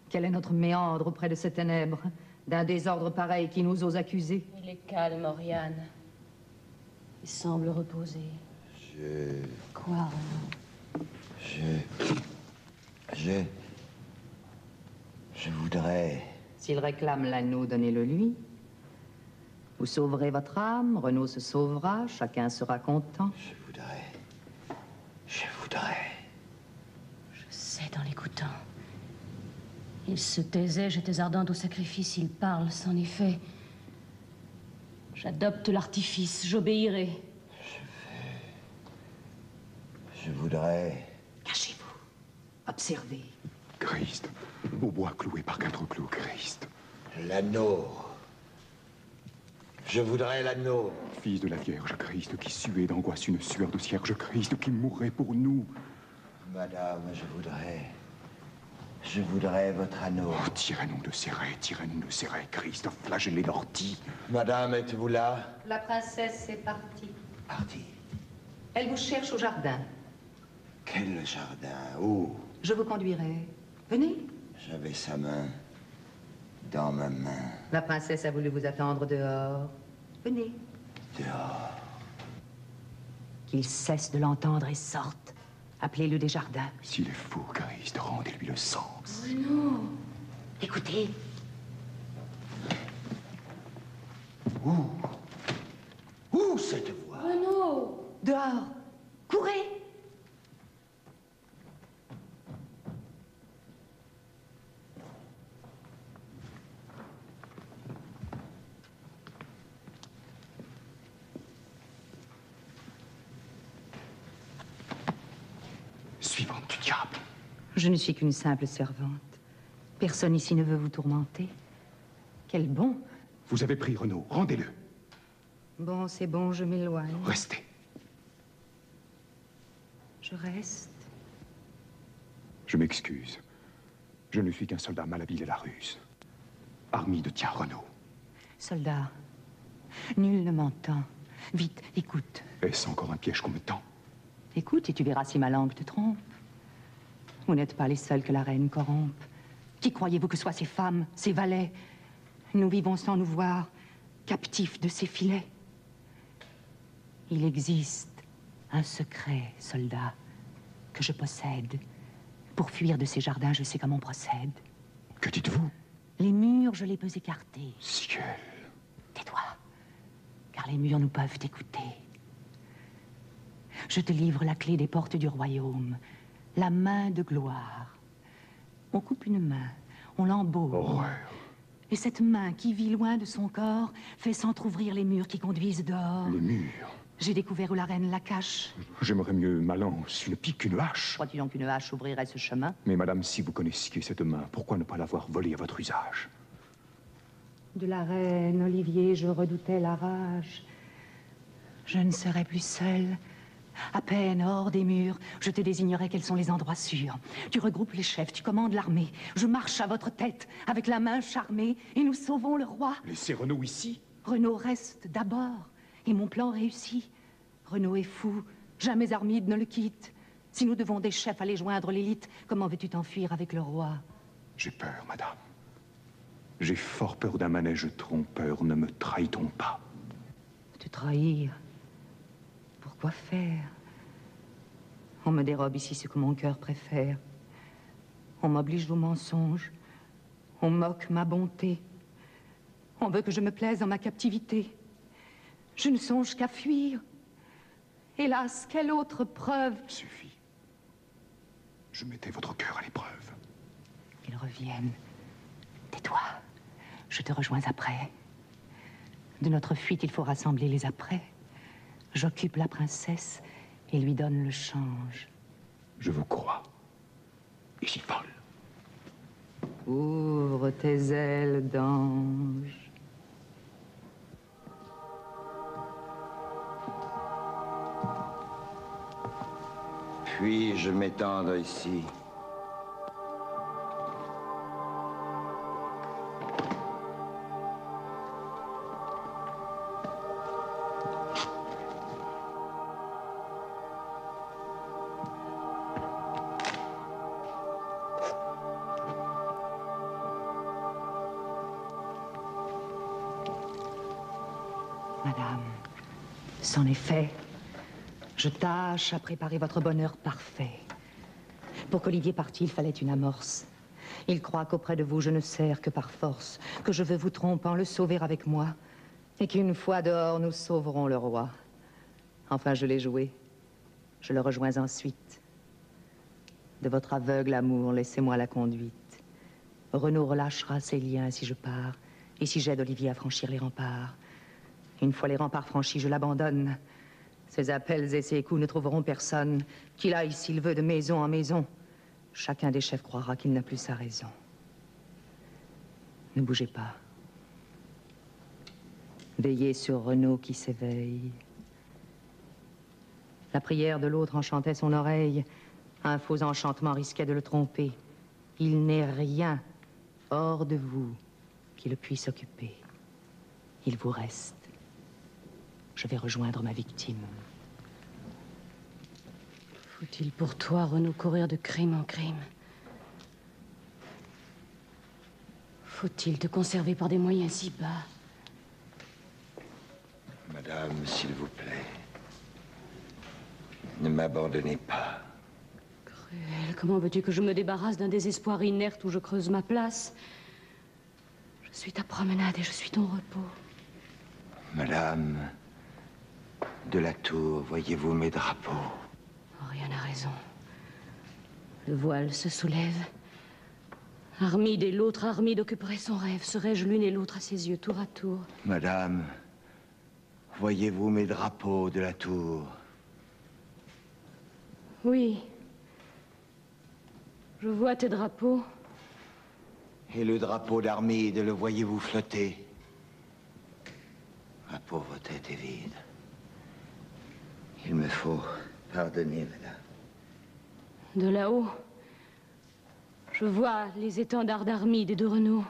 Quel est notre méandre auprès de ces ténèbres, d'un désordre pareil qui nous ose accuser? Il est calme, Oriane. Il semble reposé. Quoi, Renaud? Je voudrais... S'il réclame l'anneau, donnez-le lui. Vous sauverez votre âme, Renaud se sauvera, chacun sera content. Je voudrais. Je sais dans l'écoutant. Il se taisait, j'étais ardente au sacrifice, il parle, c'en est fait. J'adopte l'artifice, j'obéirai. Je voudrais. Cachez-vous. Observez. Christ, au bois cloué par 4 clous, Christ. L'anneau. Je voudrais l'anneau. Fils de la Vierge, Christ, qui suait d'angoisse une sueur de cierge, Christ, qui mourrait pour nous. Madame, je voudrais votre anneau. Oh, tirez-nous de serret, Christ, flagellé d'ortie. Madame, êtes-vous là? La princesse est partie. Partie. Elle vous cherche au jardin. Quel jardin? Où? Je vous conduirai. Venez. J'avais sa main dans ma main. La princesse a voulu vous attendre dehors. Venez. Dehors. Qu'il cesse de l'entendre et sorte. Appelez-le des jardins. S'il est fou, Christ, rendez-lui le sens. Renaud. Écoutez. Où cette voix? Renaud. Dehors. Courez. Suivante du diable. Je ne suis qu'une simple servante. Personne ici ne veut vous tourmenter. Quel bon. Vous avez pris Renaud, rendez-le. Bon, c'est bon, je m'éloigne. Restez. Je reste. Je m'excuse. Je ne suis qu'un soldat malhabile à la ruse. Armide tient Renaud. Soldat, nul ne m'entend. Vite, écoute. Est-ce encore un piège qu'on me tend? Écoute et tu verras si ma langue te trompe. Vous n'êtes pas les seuls que la reine corrompe. Qui croyez-vous que soient ces femmes, ces valets? Nous vivons sans nous voir, captifs de ces filets. Il existe un secret, soldat, que je possède. Pour fuir de ces jardins, je sais comment on procède. Que dites-vous? Les murs, je les peux écarter. Ciel. Tais-toi, car les murs nous peuvent écouter. Je te livre la clé des portes du royaume, la main de gloire. On coupe une main, on l'embaume. Horreur. Et cette main qui vit loin de son corps fait s'entrouvrir les murs qui conduisent dehors. Les murs. J'ai découvert où la reine la cache. J'aimerais mieux ma lance, une pique qu'une hache. Crois-tu donc qu'une hache ouvrirait ce chemin? Mais madame, si vous connaissiez cette main, pourquoi ne pas l'avoir volée à votre usage? De la reine, Olivier, je redoutais la rage. Je ne serais plus seule. À peine hors des murs, je te désignerai quels sont les endroits sûrs. Tu regroupes les chefs, tu commandes l'armée. Je marche à votre tête, avec la main charmée, et nous sauvons le roi. Laissez Renaud ici? Renaud reste d'abord, et mon plan réussit. Renaud est fou, jamais Armide ne le quitte. Si nous devons des chefs aller joindre l'élite, comment veux-tu t'enfuir avec le roi? J'ai peur, madame. J'ai fort peur d'un manège trompeur. Ne me trahit-on pas? Te trahir? Pourquoi faire? On me dérobe ici ce que mon cœur préfère. On m'oblige au mensonge. On moque ma bonté. On veut que je me plaise dans ma captivité. Je ne songe qu'à fuir. Hélas, quelle autre preuve? Suffit. Je mettais votre cœur à l'épreuve. Qu'ils reviennent. Tais-toi. Je te rejoins après. De notre fuite, il faut rassembler les apprêts. J'occupe la princesse et lui donne le change. Je vous crois. Et j'y vole. Ouvre tes ailes d'ange. Puis-je m'étendre ici? Madame, c'en est fait. Je tâche à préparer votre bonheur parfait. Pour qu'Olivier partît, il fallait une amorce. Il croit qu'auprès de vous, je ne sers que par force, que je veux vous trompant, le sauver avec moi. Et qu'une fois dehors, nous sauverons le roi. Enfin, je l'ai joué. Je le rejoins ensuite. De votre aveugle amour, laissez-moi la conduite. Renaud relâchera ses liens si je pars, et si j'aide Olivier à franchir les remparts. Une fois les remparts franchis, je l'abandonne. Ses appels et ses coups ne trouveront personne. Qu'il aille, s'il veut, de maison en maison. Chacun des chefs croira qu'il n'a plus sa raison. Ne bougez pas. Veillez sur Renaud qui s'éveille. La prière de l'autre enchantait son oreille. Un faux enchantement risquait de le tromper. Il n'est rien hors de vous qui le puisse occuper. Il vous reste. Je vais rejoindre ma victime. Faut-il pour toi, Renaud, courir de crime en crime? Faut-il te conserver par des moyens si bas? Madame, s'il vous plaît, ne m'abandonnez pas. Cruel, comment veux-tu que je me débarrasse d'un désespoir inerte où je creuse ma place? Je suis ta promenade et je suis ton repos. Madame, de la tour, voyez-vous mes drapeaux? Rien n'a raison. Le voile se soulève. Armide et l'autre Armide occuperait son rêve. Serais-je l'une et l'autre à ses yeux, tour à tour? Madame, voyez-vous mes drapeaux de la tour? Oui. Je vois tes drapeaux. Et le drapeau d'Armide, le voyez-vous flotter? Ma pauvre tête est vide. Il me faut pardonner, madame. De là-haut, je vois les étendards d'Armide et de Renaud.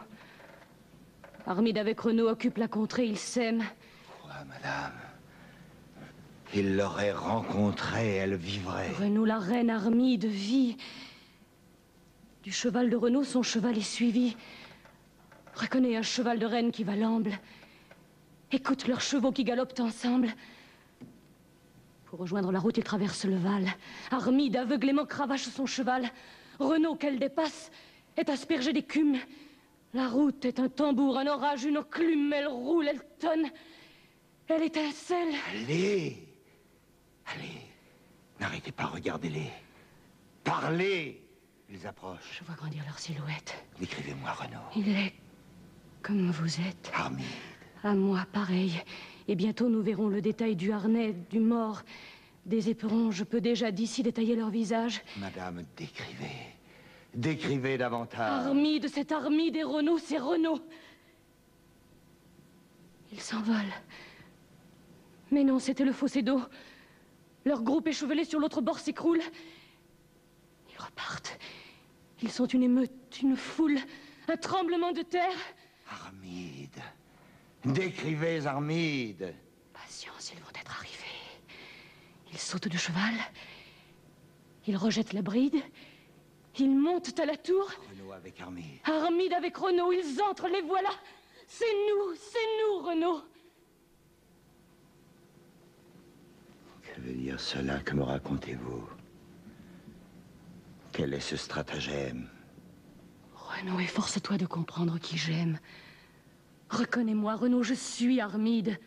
Armide avec Renaud occupe la contrée, ils s'aiment. Quoi, madame? Il l'aurait rencontrée, elle vivrait. Renaud, la reine Armide, vit. Du cheval de Renaud, son cheval est suivi. Reconnais un cheval de reine qui va l'amble. Écoute leurs chevaux qui galopent ensemble. Pour rejoindre la route, ils traversent le Val. Armide, aveuglément, cravache son cheval. Renaud, qu'elle dépasse, est aspergé d'écume. La route est un tambour, un orage, une enclume. Elle roule, elle tonne. Elle étincelle. Allez! Allez! N'arrêtez pas, regardez-les. Parlez! Ils approchent. Je vois grandir leur silhouette. Décrivez-moi, Renaud. Il est comme vous êtes. Armide. À moi, pareil. Et bientôt, nous verrons le détail du harnais, du mort, des éperons. Je peux déjà d'ici détailler leur visage. Madame, décrivez. Décrivez davantage. Armide, c'est Armide et Renaud, c'est Renaud. Ils s'envolent. Mais non, c'était le fossé d'eau. Leur groupe échevelé sur l'autre bord s'écroule. Ils repartent. Ils sont une émeute, une foule, un tremblement de terre. Armide. Décrivez Armide. Patience, ils vont être arrivés. Ils sautent de cheval. Ils rejettent la bride. Ils montent à la tour. Renaud avec Armide. Armide avec Renaud, ils entrent, les voilà. C'est nous, Renaud. Que veut dire cela? Que me racontez-vous? Quel est ce stratagème? Renaud, efforce-toi de comprendre qui j'aime. Reconnais-moi, Renaud, je suis Armide.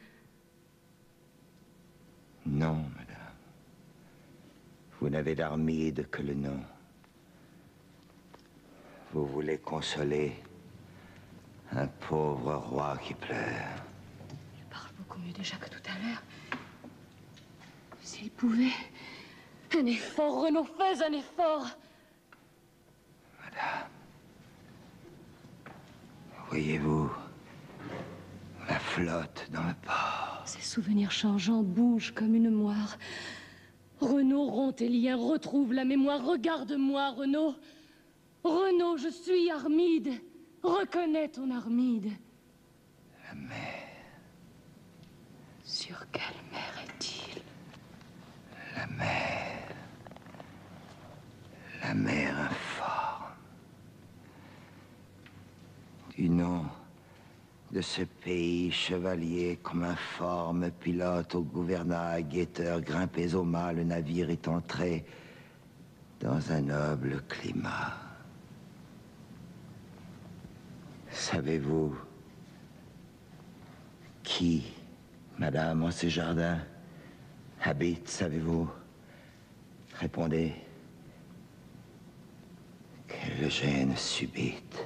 Non, madame. Vous n'avez d'Armide que le nom. Vous voulez consoler un pauvre roi qui pleure. Tu parles beaucoup mieux déjà que tout à l'heure. S'il pouvait... Un effort, Renaud, fais un effort. Madame, voyez-vous la flotte dans le port? Ces souvenirs changeants bougent comme une moire. Renaud, rompt tes liens, retrouve la mémoire. Regarde-moi, Renaud. Renaud, je suis Armide. Reconnais ton Armide. La mer. Sur quelle mer est-il? La mer. La mer informe. Du nom de ce pays chevalier comme informe, pilote au gouvernail, guetteur, grimpés au mât, le navire est entré dans un noble climat. Savez-vous qui Qui, madame, en ces jardins, habite, savez-vous? Répondez. Quelle gêne subite.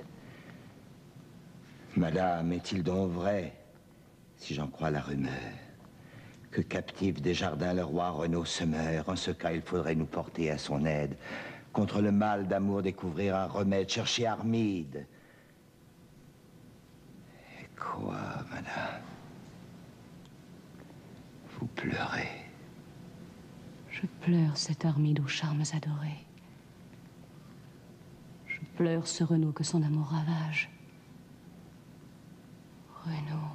Madame, est-il donc vrai, si j'en crois la rumeur, que captif des jardins le roi Renaud se meurt? En ce cas, il faudrait nous porter à son aide. Contre le mal d'amour, découvrir un remède, chercher Armide. Et quoi, madame? Vous pleurez. Je pleure cette Armide aux charmes adorés. Je pleure ce Renaud que son amour ravage. Renaud.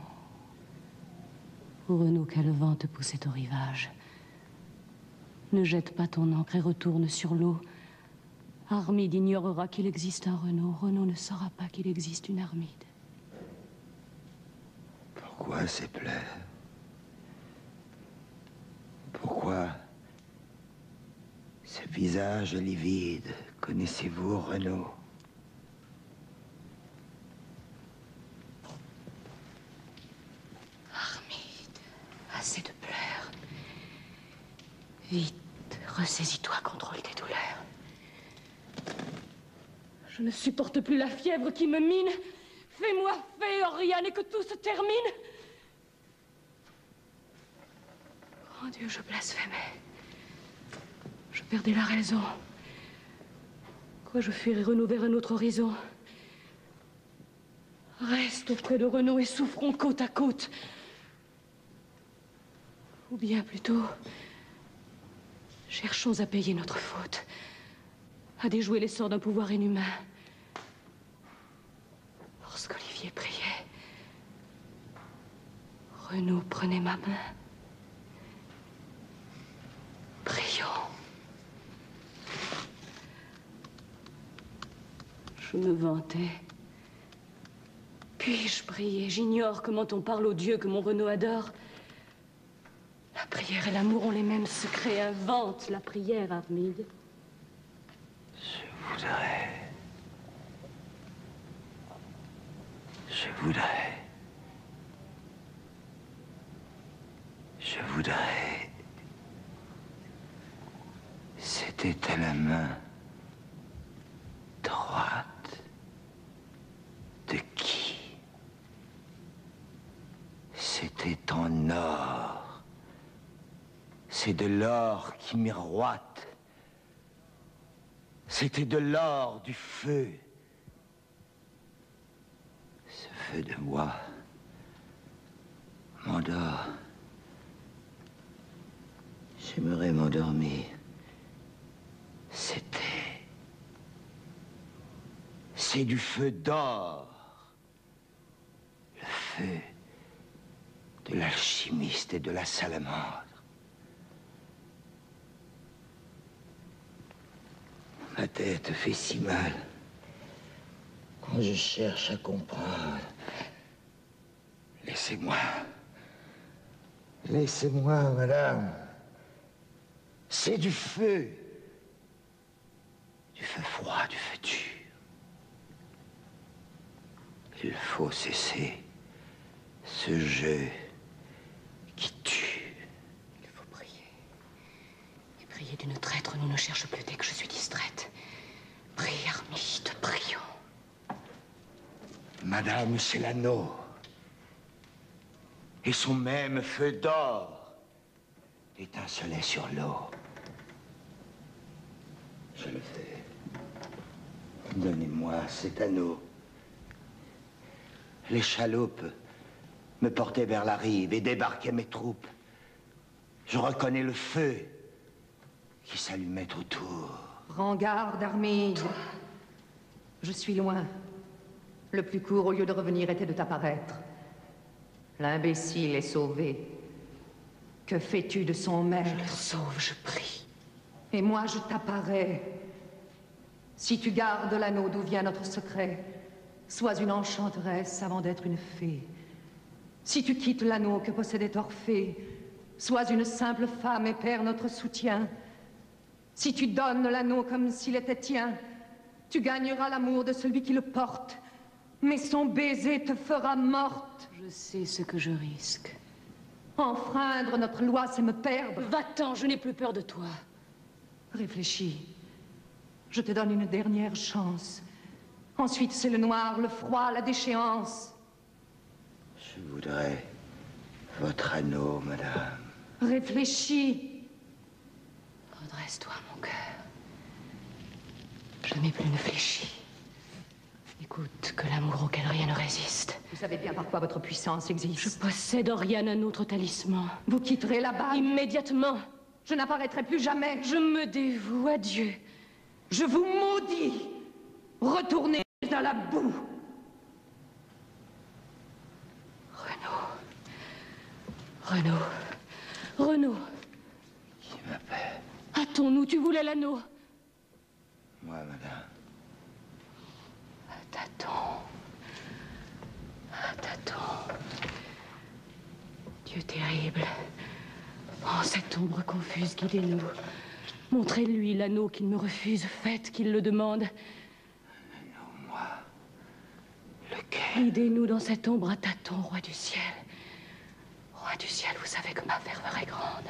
Renaud, quel vent te poussait au rivage. Ne jette pas ton ancre et retourne sur l'eau. Armide ignorera qu'il existe un Renaud. Renaud ne saura pas qu'il existe une Armide. Pourquoi ces pleurs? Pourquoi ce visage livide? Connaissez-vous Renaud? Armide, assez de pleurs. Vite, ressaisis-toi, contrôle tes douleurs. Je ne supporte plus la fièvre qui me mine. Fais-moi fée, Oriane, et que tout se termine. Grand Dieu, je blasphémais. Je perdais la raison. Quoi, je fuirais Renaud vers un autre horizon. Reste auprès de Renaud et souffrons côte à côte. Ou bien plutôt, cherchons à payer notre faute, à déjouer les sorts d'un pouvoir inhumain. Lorsqu'Olivier priait, Renaud prenait ma main. Prions. Je me vantais. Puis-je prier? J'ignore comment on parle au Dieu que mon Renaud adore. La prière et l'amour ont les mêmes secrets. Invente la prière, Armide. Je voudrais. C'était à la main droite de qui? C'était en or. C'est de l'or qui miroite. C'était de l'or du feu. Ce feu de bois m'endort. J'aimerais m'endormir. C'est du feu d'or. Le feu de l'alchimiste et de la salamandre. Ma tête fait si mal quand je cherche à comprendre. Laissez-moi. Laissez-moi, madame. C'est du feu. Du feu froid, du feu dur. Il faut cesser ce jeu qui tue. Il faut prier. Et prier d'une traître nous ne cherche plus dès que je suis distraite. Prie, Armide, prions. Madame, c'est l'anneau. Et son même feu d'or étincelait sur l'eau. Je le fais. Donnez-moi cet anneau. Les chaloupes me portaient vers la rive et débarquaient mes troupes. Je reconnais le feu qui s'allumait autour. Prends garde, Armide. Je suis loin. Le plus court, au lieu de revenir, était de t'apparaître. L'imbécile est sauvé. Que fais-tu de son maître? Je le sauve, je prie. Et moi, je t'apparais. Si tu gardes l'anneau d'où vient notre secret, sois une enchanteresse avant d'être une fée. Si tu quittes l'anneau que possédait Orphée, sois une simple femme et perds notre soutien. Si tu donnes l'anneau comme s'il était tien, tu gagneras l'amour de celui qui le porte. Mais son baiser te fera morte. Je sais ce que je risque. Enfreindre notre loi, c'est me perdre. Va-t'en, je n'ai plus peur de toi. Réfléchis. Je te donne une dernière chance. Ensuite, c'est le noir, le froid, la déchéance. Je voudrais votre anneau, madame. Réfléchis. Redresse-toi, mon cœur. Jamais plus ne fléchis. Écoute, que l'amour auquel rien ne résiste. Vous savez bien par quoi votre puissance existe. Je possède, Oriane, un autre talisman. Vous quitterez là-bas. Immédiatement. Je n'apparaîtrai plus jamais. Je me dévoue à Dieu. Je vous maudis. Retournez dans la boue. Renaud. Renaud. Qui m'appelle? Hâtons-nous, tu voulais l'anneau. Moi, madame. Tâtons. Tâtons. Dieu terrible. Oh, cette ombre confuse, guidez-nous. Montrez-lui l'anneau qu'il me refuse. Faites qu'il le demande. Non, moi. Lequel? Guidez-nous dans cette ombre à tâtons, roi du ciel. Roi du ciel, vous savez que ma ferveur est grande.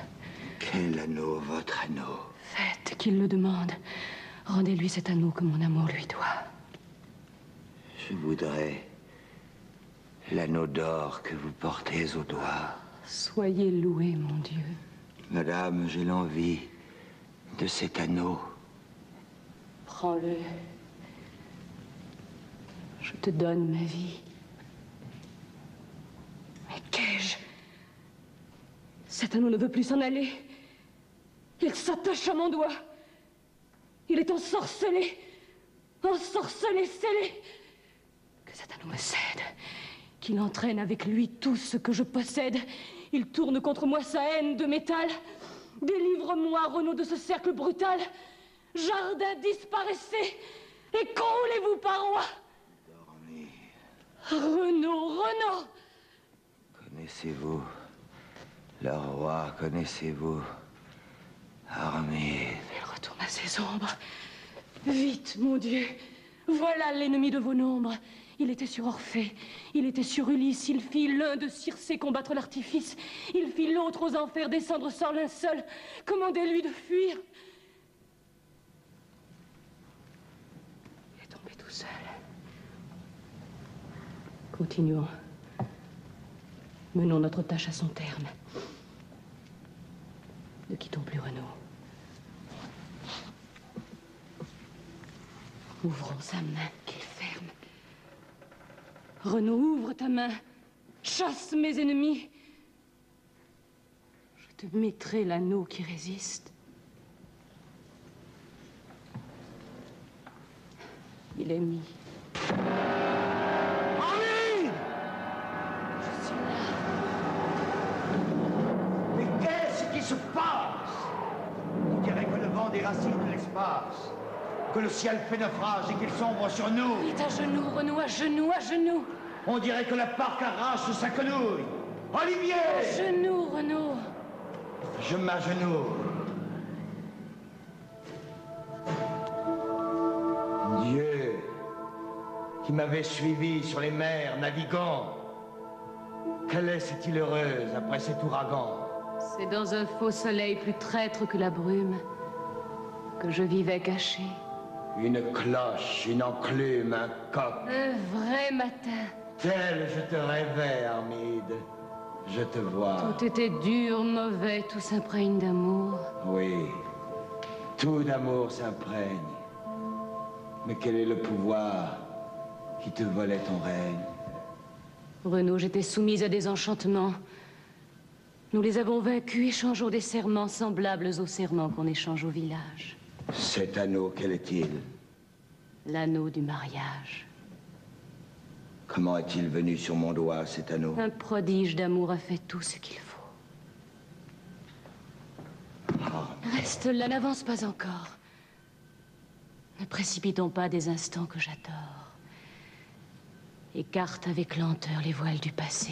Quel anneau, votre anneau? Faites qu'il le demande. Rendez-lui cet anneau que mon amour lui doit. Je voudrais l'anneau d'or que vous portez au doigt. Soyez loué, mon Dieu. Madame, j'ai l'envie de cet anneau. Prends-le. Je te donne ma vie. Mais qu'ai-je? Cet anneau ne veut plus s'en aller. Il s'attache à mon doigt. Il est ensorcelé. Ensorcelé, scellé. Que cet anneau me cède. Qu'il entraîne avec lui tout ce que je possède. Il tourne contre moi sa haine de métal. Délivre-moi, Renaud, de ce cercle brutal. Jardin, disparaissez. Écroulez-vous, parois. Dormez. Renaud, Renaud. Connaissez-vous le roi? Connaissez-vous Armide? Il retourne à ses ombres. Vite, mon Dieu. Voilà l'ennemi de vos nombres. Il était sur Orphée, il était sur Ulysse, il fit l'un de Circé combattre l'artifice, il fit l'autre aux enfers descendre sans linceul. Commandez-lui de fuir. Il est tombé tout seul. Continuons. Menons notre tâche à son terme. Ne quittons plus Renaud. Ouvrons sa main, qu'il ferme. Renaud, ouvre ta main. Chasse mes ennemis. Je te mettrai l'anneau qui résiste. Il est mis. Armide! Je suis là. Mais qu'est-ce qui se passe? On dirait que le vent déracine l'espace, que le ciel fait naufrage et qu'il sombre sur nous. Vite à genoux, Renaud, à genoux, à genoux. On dirait que la barque arrache sa quenouille. Olivier! À genoux, Renaud. Je m'agenouille. Dieu, qui m'avait suivi sur les mers navigant, quelle est cette île heureuse après cet ouragan? C'est dans un faux soleil plus traître que la brume que je vivais caché. Une cloche, une enclume, un coq. Un vrai matin. Tel je te rêvais, Armide. Je te vois. Tout était dur, mauvais, tout s'imprègne d'amour. Oui, tout d'amour s'imprègne. Mais quel est le pouvoir qui te volait ton règne? Renaud, j'étais soumise à des enchantements. Nous les avons vaincus, échangeons des serments semblables aux serments qu'on échange au village. Cet anneau, quel est-il? L'anneau du mariage. Comment est-il venu sur mon doigt, cet anneau? Un prodige d'amour a fait tout ce qu'il faut. Reste là, n'avance pas encore. Ne précipitons pas des instants que j'adore. Écarte avec lenteur les voiles du passé.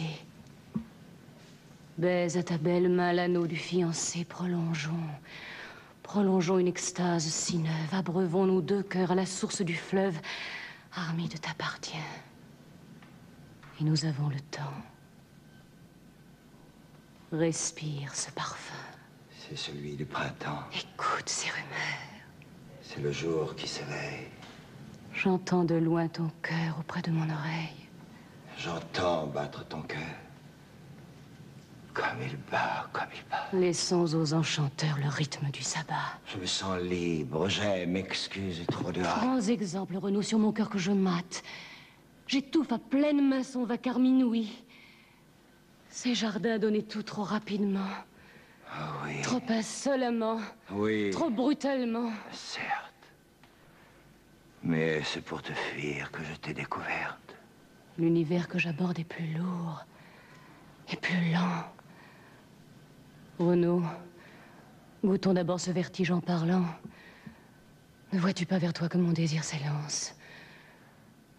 Baise à ta belle main l'anneau du fiancé, prolongeons. Prolongeons une extase si neuve. Abreuvons nos deux cœurs à la source du fleuve. Armide t'appartient. Et nous avons le temps. Respire ce parfum. C'est celui du printemps. Écoute ces rumeurs. C'est le jour qui s'éveille. J'entends de loin ton cœur auprès de mon oreille. J'entends battre ton cœur. Comme il bat, comme il bat. Laissons aux enchanteurs le rythme du sabbat. Je me sens libre, j'aime, excuse trop de hâte. Prends exemple, Renaud, sur mon cœur que je mate. J'étouffe à pleine main son vacarme inouï. Ces jardins donnaient tout trop rapidement. Oh oui. Trop insolemment. Oui. Trop brutalement. Certes. Mais c'est pour te fuir que je t'ai découverte. L'univers que j'aborde est plus lourd et plus lent. Renaud, goûtons d'abord ce vertige en parlant. Ne vois-tu pas vers toi que mon désir s'élance?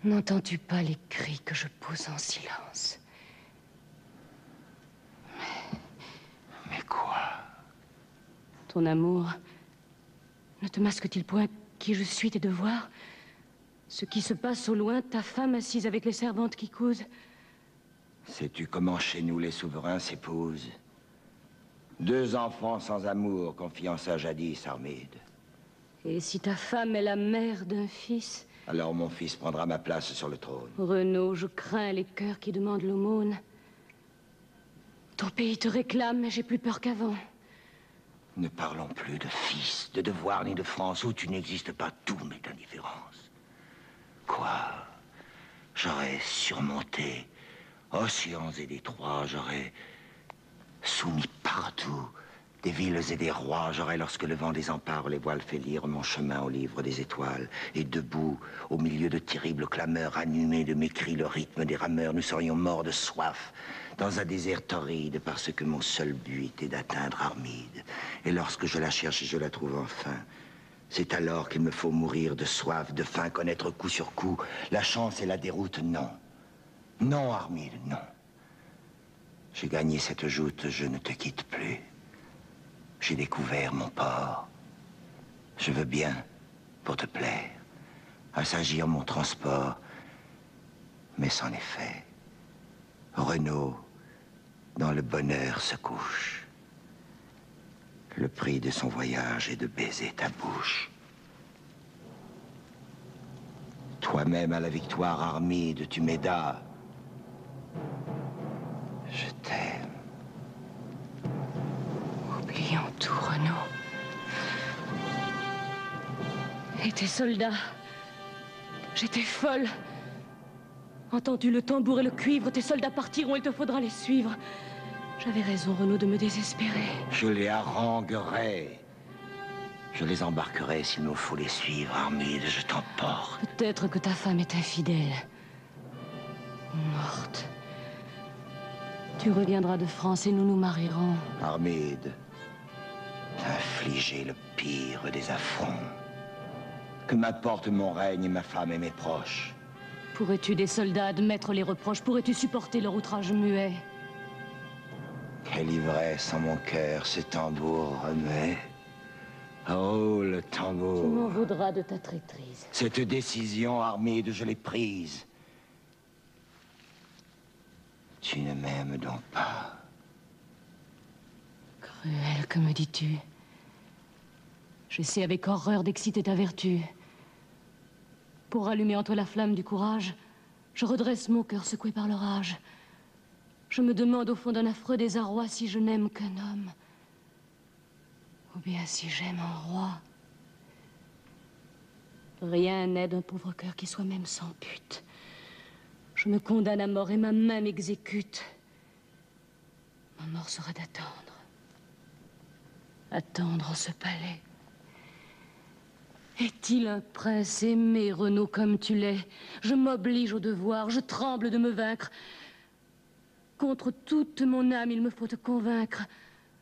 N'entends-tu pas les cris que je pousse en silence? Mais quoi? Ton amour ne te masque-t-il point qui je suis, tes devoirs? Ce qui se passe au loin, ta femme assise avec les servantes qui cousent. Sais-tu comment chez nous les souverains s'épousent? 2 enfants sans amour qu'on fiança jadis, Armide. Et si ta femme est la mère d'un fils? Alors mon fils prendra ma place sur le trône. Renaud, je crains les cœurs qui demandent l'aumône. Ton pays te réclame, mais j'ai plus peur qu'avant. Ne parlons plus de fils, de devoir ni de France, où tu n'existes pas, tout m'est indifférence. Quoi? J'aurais surmonté océans et détroits, j'aurais soumis partout des villes et des rois, j'aurais, lorsque le vent des emparts les voiles fait lire mon chemin au livre des étoiles, et debout, au milieu de terribles clameurs, animés de mes cris, le rythme des rameurs, nous serions morts de soif, dans un désert torride, parce que mon seul but est d'atteindre Armide. Et lorsque je la cherche, je la trouve enfin. C'est alors qu'il me faut mourir de soif, de faim, connaître coup sur coup la chance et la déroute, non. Non, Armide, non. J'ai gagné cette joute, je ne te quitte plus. J'ai découvert mon port. Je veux bien, pour te plaire, assagir mon transport. Mais c'en est fait. Renaud, dans le bonheur, se couche. Le prix de son voyage est de baiser ta bouche. Toi-même à la victoire, Armide, tu m'aidas. Je t'aime. Oublions tout, Renaud. Et tes soldats? J'étais folle. Entends-tu le tambour et le cuivre? Tes soldats partiront, il te faudra les suivre. J'avais raison, Renaud, de me désespérer. Je les haranguerai. Je les embarquerai s'il nous faut les suivre, Armide, je t'emporte. Peut-être que ta femme est infidèle. Morte. Tu reviendras de France et nous nous marierons. Armide, t'infliger le pire des affronts. Que m'apporte mon règne et ma femme et mes proches? Pourrais-tu des soldats admettre les reproches? Pourrais-tu supporter leur outrage muet? Quelle ivresse en mon cœur, ce tambour remuait. Oh, le tambour. Tu m'en voudras de ta traîtrise. Cette décision, Armide, je l'ai prise. Tu ne m'aimes donc pas. Cruel, que me dis-tu? J'essaie avec horreur d'exciter ta vertu. Pour rallumer en toi la flamme du courage, je redresse mon cœur secoué par l'orage. Je me demande au fond d'un affreux désarroi si je n'aime qu'un homme, ou bien si j'aime un roi. Rien n'aide un pauvre cœur qui soit même sans but. Je me condamne à mort et ma main m'exécute. Ma mort sera d'attendre. Attendre en ce palais. Est-il un prince aimé, Renaud, comme tu l'es? Je m'oblige au devoir, je tremble de me vaincre. Contre toute mon âme, il me faut te convaincre.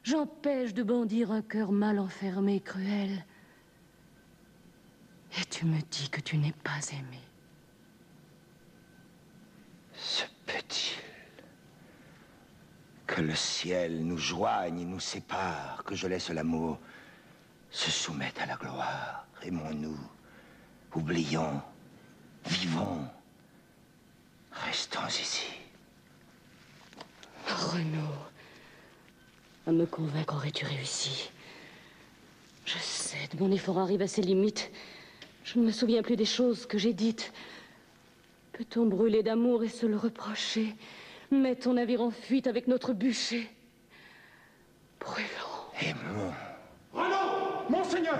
J'empêche de bondir un cœur mal enfermé, cruel. Et tu me dis que tu n'es pas aimé. Se peut-il que le ciel nous joigne et nous sépare, que je laisse l'amour se soumettre à la gloire? Aimons-nous, oublions, vivons, restons ici. À me convaincre, aurais-tu réussi? Je sais, mon effort arrive à ses limites. Je ne me souviens plus des choses que j'ai dites. Peut-on brûler d'amour et se le reprocher? Mettre ton navire en fuite avec notre bûcher? Brûlons. Aimons. Renaud! Monseigneur!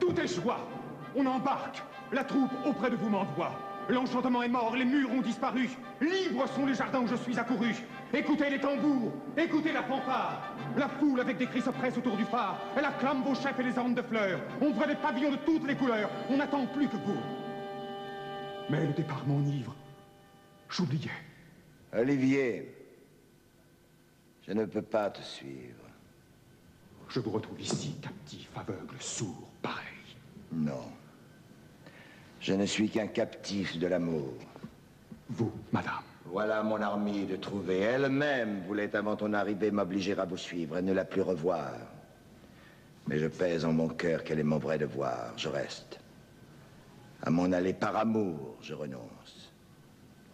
Tout est joie! On embarque! La troupe auprès de vous m'envoie. L'enchantement est mort, les murs ont disparu. Libres sont les jardins où je suis accouru. Écoutez les tambours, écoutez la fanfare. La foule avec des cris se presse autour du phare. Elle acclame vos chefs et les ornes de fleurs. On voit des pavillons de toutes les couleurs. On n'attend plus que vous. Mais le départ m'enivre. J'oubliais. Olivier, je ne peux pas te suivre. Je vous retrouve ici, captif, aveugle, sourd, pareil. Non. Je ne suis qu'un captif de l'amour. Vous, madame. Voilà mon armée de trouver. Elle-même voulait avant ton arrivée m'obliger à vous suivre et ne la plus revoir. Mais je pèse en mon cœur quel est mon vrai devoir. Je reste. À m'en aller par amour, je renonce.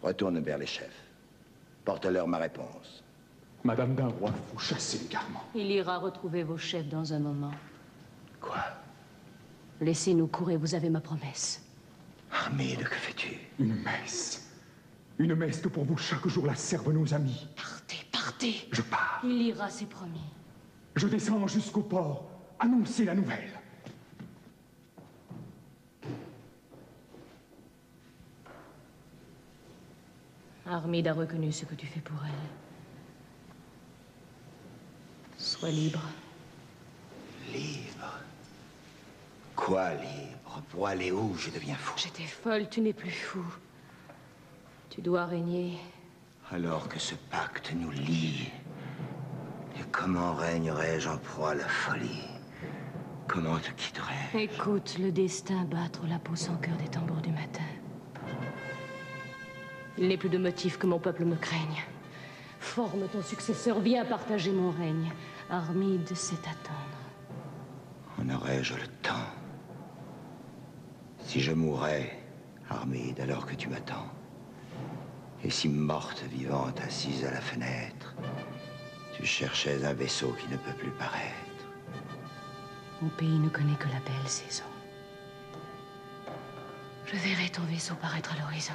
Retourne vers les chefs. Porte-leur ma réponse. Madame d'un roi, vous chassez l'égarement. Il ira retrouver vos chefs dans un moment. Quoi? Laissez-nous courir, vous avez ma promesse. Armide, que fais-tu? Une messe. Une messe que pour vous chaque jour la servent nos amis. Partez, partez. Je pars. Il ira, c'est promis. Je descends jusqu'au port. Annoncez la nouvelle. Armide a reconnu ce que tu fais pour elle. Sois libre. Libre? Quoi libre? Pour aller où? Je deviens fou. J'étais folle, tu n'es plus fou. Tu dois régner. Alors que ce pacte nous lie. Et comment régnerais-je en proie à la folie? Comment te quitterais-je? Écoute le destin battre la peau sans cœur des tambours du matin. Il n'est plus de motif que mon peuple me craigne. Forme ton successeur, viens partager mon règne. Armide sait attendre. En aurais-je le temps? Si je mourais, Armide, alors que tu m'attends, et si morte vivante assise à la fenêtre, tu cherchais un vaisseau qui ne peut plus paraître. Mon pays ne connaît que la belle saison. Je verrai ton vaisseau paraître à l'horizon.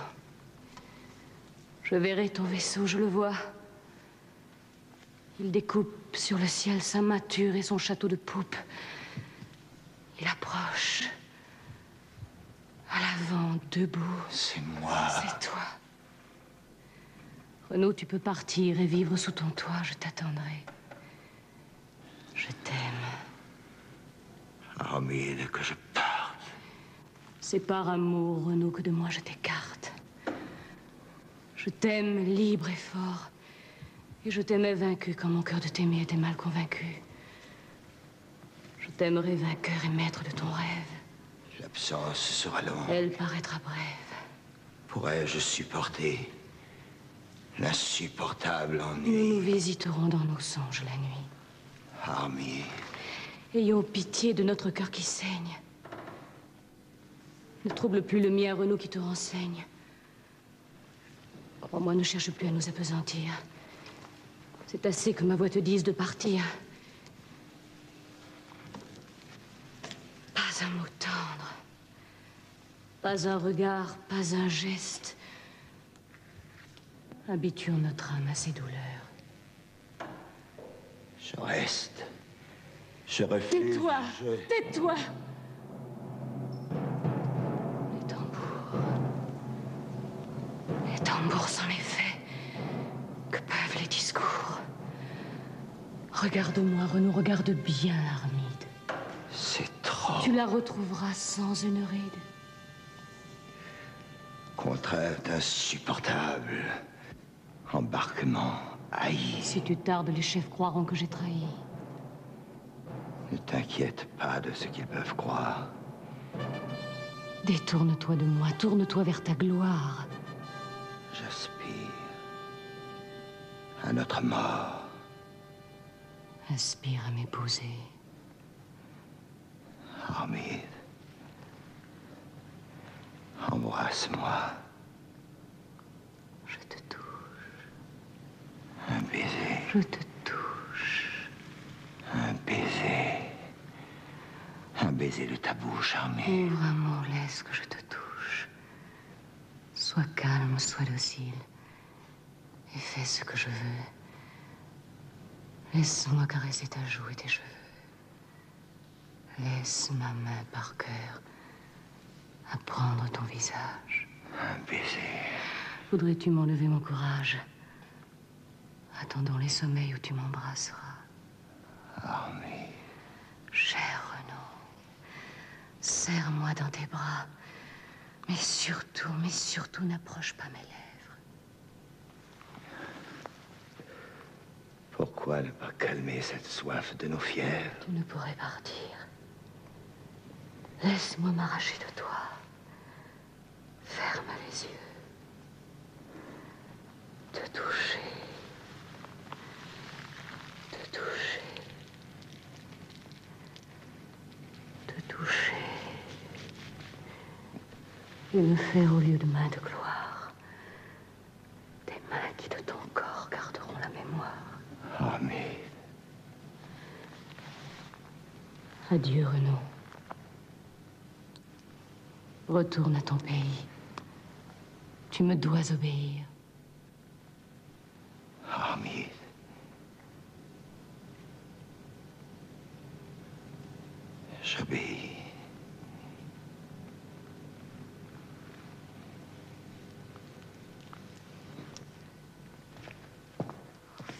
Je verrai ton vaisseau, je le vois. Il découpe sur le ciel sa mâture et son château de poupe. Il approche. À l'avant, debout. C'est moi. C'est toi. Renaud, tu peux partir et vivre sous ton toit, je t'attendrai. Je t'aime. Armide, que je parte. C'est par amour, Renaud, que de moi je t'écarte. Je t'aime libre et fort. Et je t'aimais vaincu quand mon cœur de t'aimer était mal convaincu. Je t'aimerai vainqueur et maître de ton rêve. L'absence sera longue. Elle paraîtra brève. Pourrais-je supporter l'insupportable Nous ennui? nous visiterons dans nos songes la nuit. Armide, Ayons pitié de notre cœur qui saigne. Ne trouble plus le mien, Renaud, qui te renseigne. Crois-moi, ne cherche plus à nous appesantir. C'est assez que ma voix te dise de partir. Pas un mot tendre. Pas un regard, pas un geste. Habituons notre âme à ces douleurs. je reste. Je refuse. Tais-toi, je... tais-toi. Les tambours. Les tambours sont l'effet. Que peuvent les discours? Regarde-moi, Renaud, regarde bien, Armide. C'est trop. Tu la retrouveras sans une ride. Contrainte insupportable. Embarquement haï. Si tu tardes, les chefs croiront que j'ai trahi. Ne t'inquiète pas de ce qu'ils peuvent croire. Détourne-toi de moi, tourne-toi vers ta gloire. J'aspire à notre mort. Aspire à m'épouser. Armide, embrasse-moi. Je te touche, Un baiser. je te touche. baiser de ta bouche, Armide. Ouvre, amour, laisse que je te touche. Sois calme, sois docile. Et fais ce que je veux. Laisse-moi caresser ta joue et tes cheveux. Laisse ma main par cœur apprendre ton visage. Un baiser. Voudrais-tu m'enlever mon courage? Attendons les sommeils où tu m'embrasseras. Armide. Cher Renaud, serre-moi dans tes bras. Mais surtout, n'approche pas mes lèvres. Pourquoi ne pas calmer cette soif de nos fièvres? Tu ne pourrais partir. Laisse-moi m'arracher de toi. Ferme les yeux. Te toucher. Te toucher. Te toucher. Et me faire au lieu de mains de gloire, des mains qui de ton corps garderont la mémoire. Armide. Adieu, Renaud. Retourne à ton pays. Tu me dois obéir. Armide. J'obéis.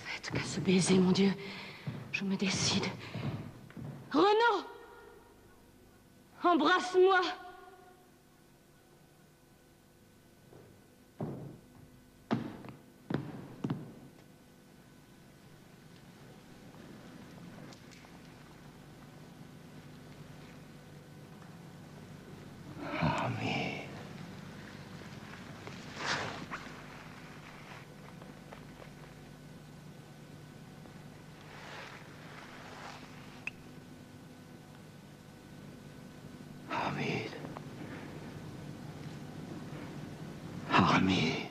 Faites qu'à ce baiser, mon Dieu, je me décide. Renaud! Embrasse-moi! Armide. Armide. Armide.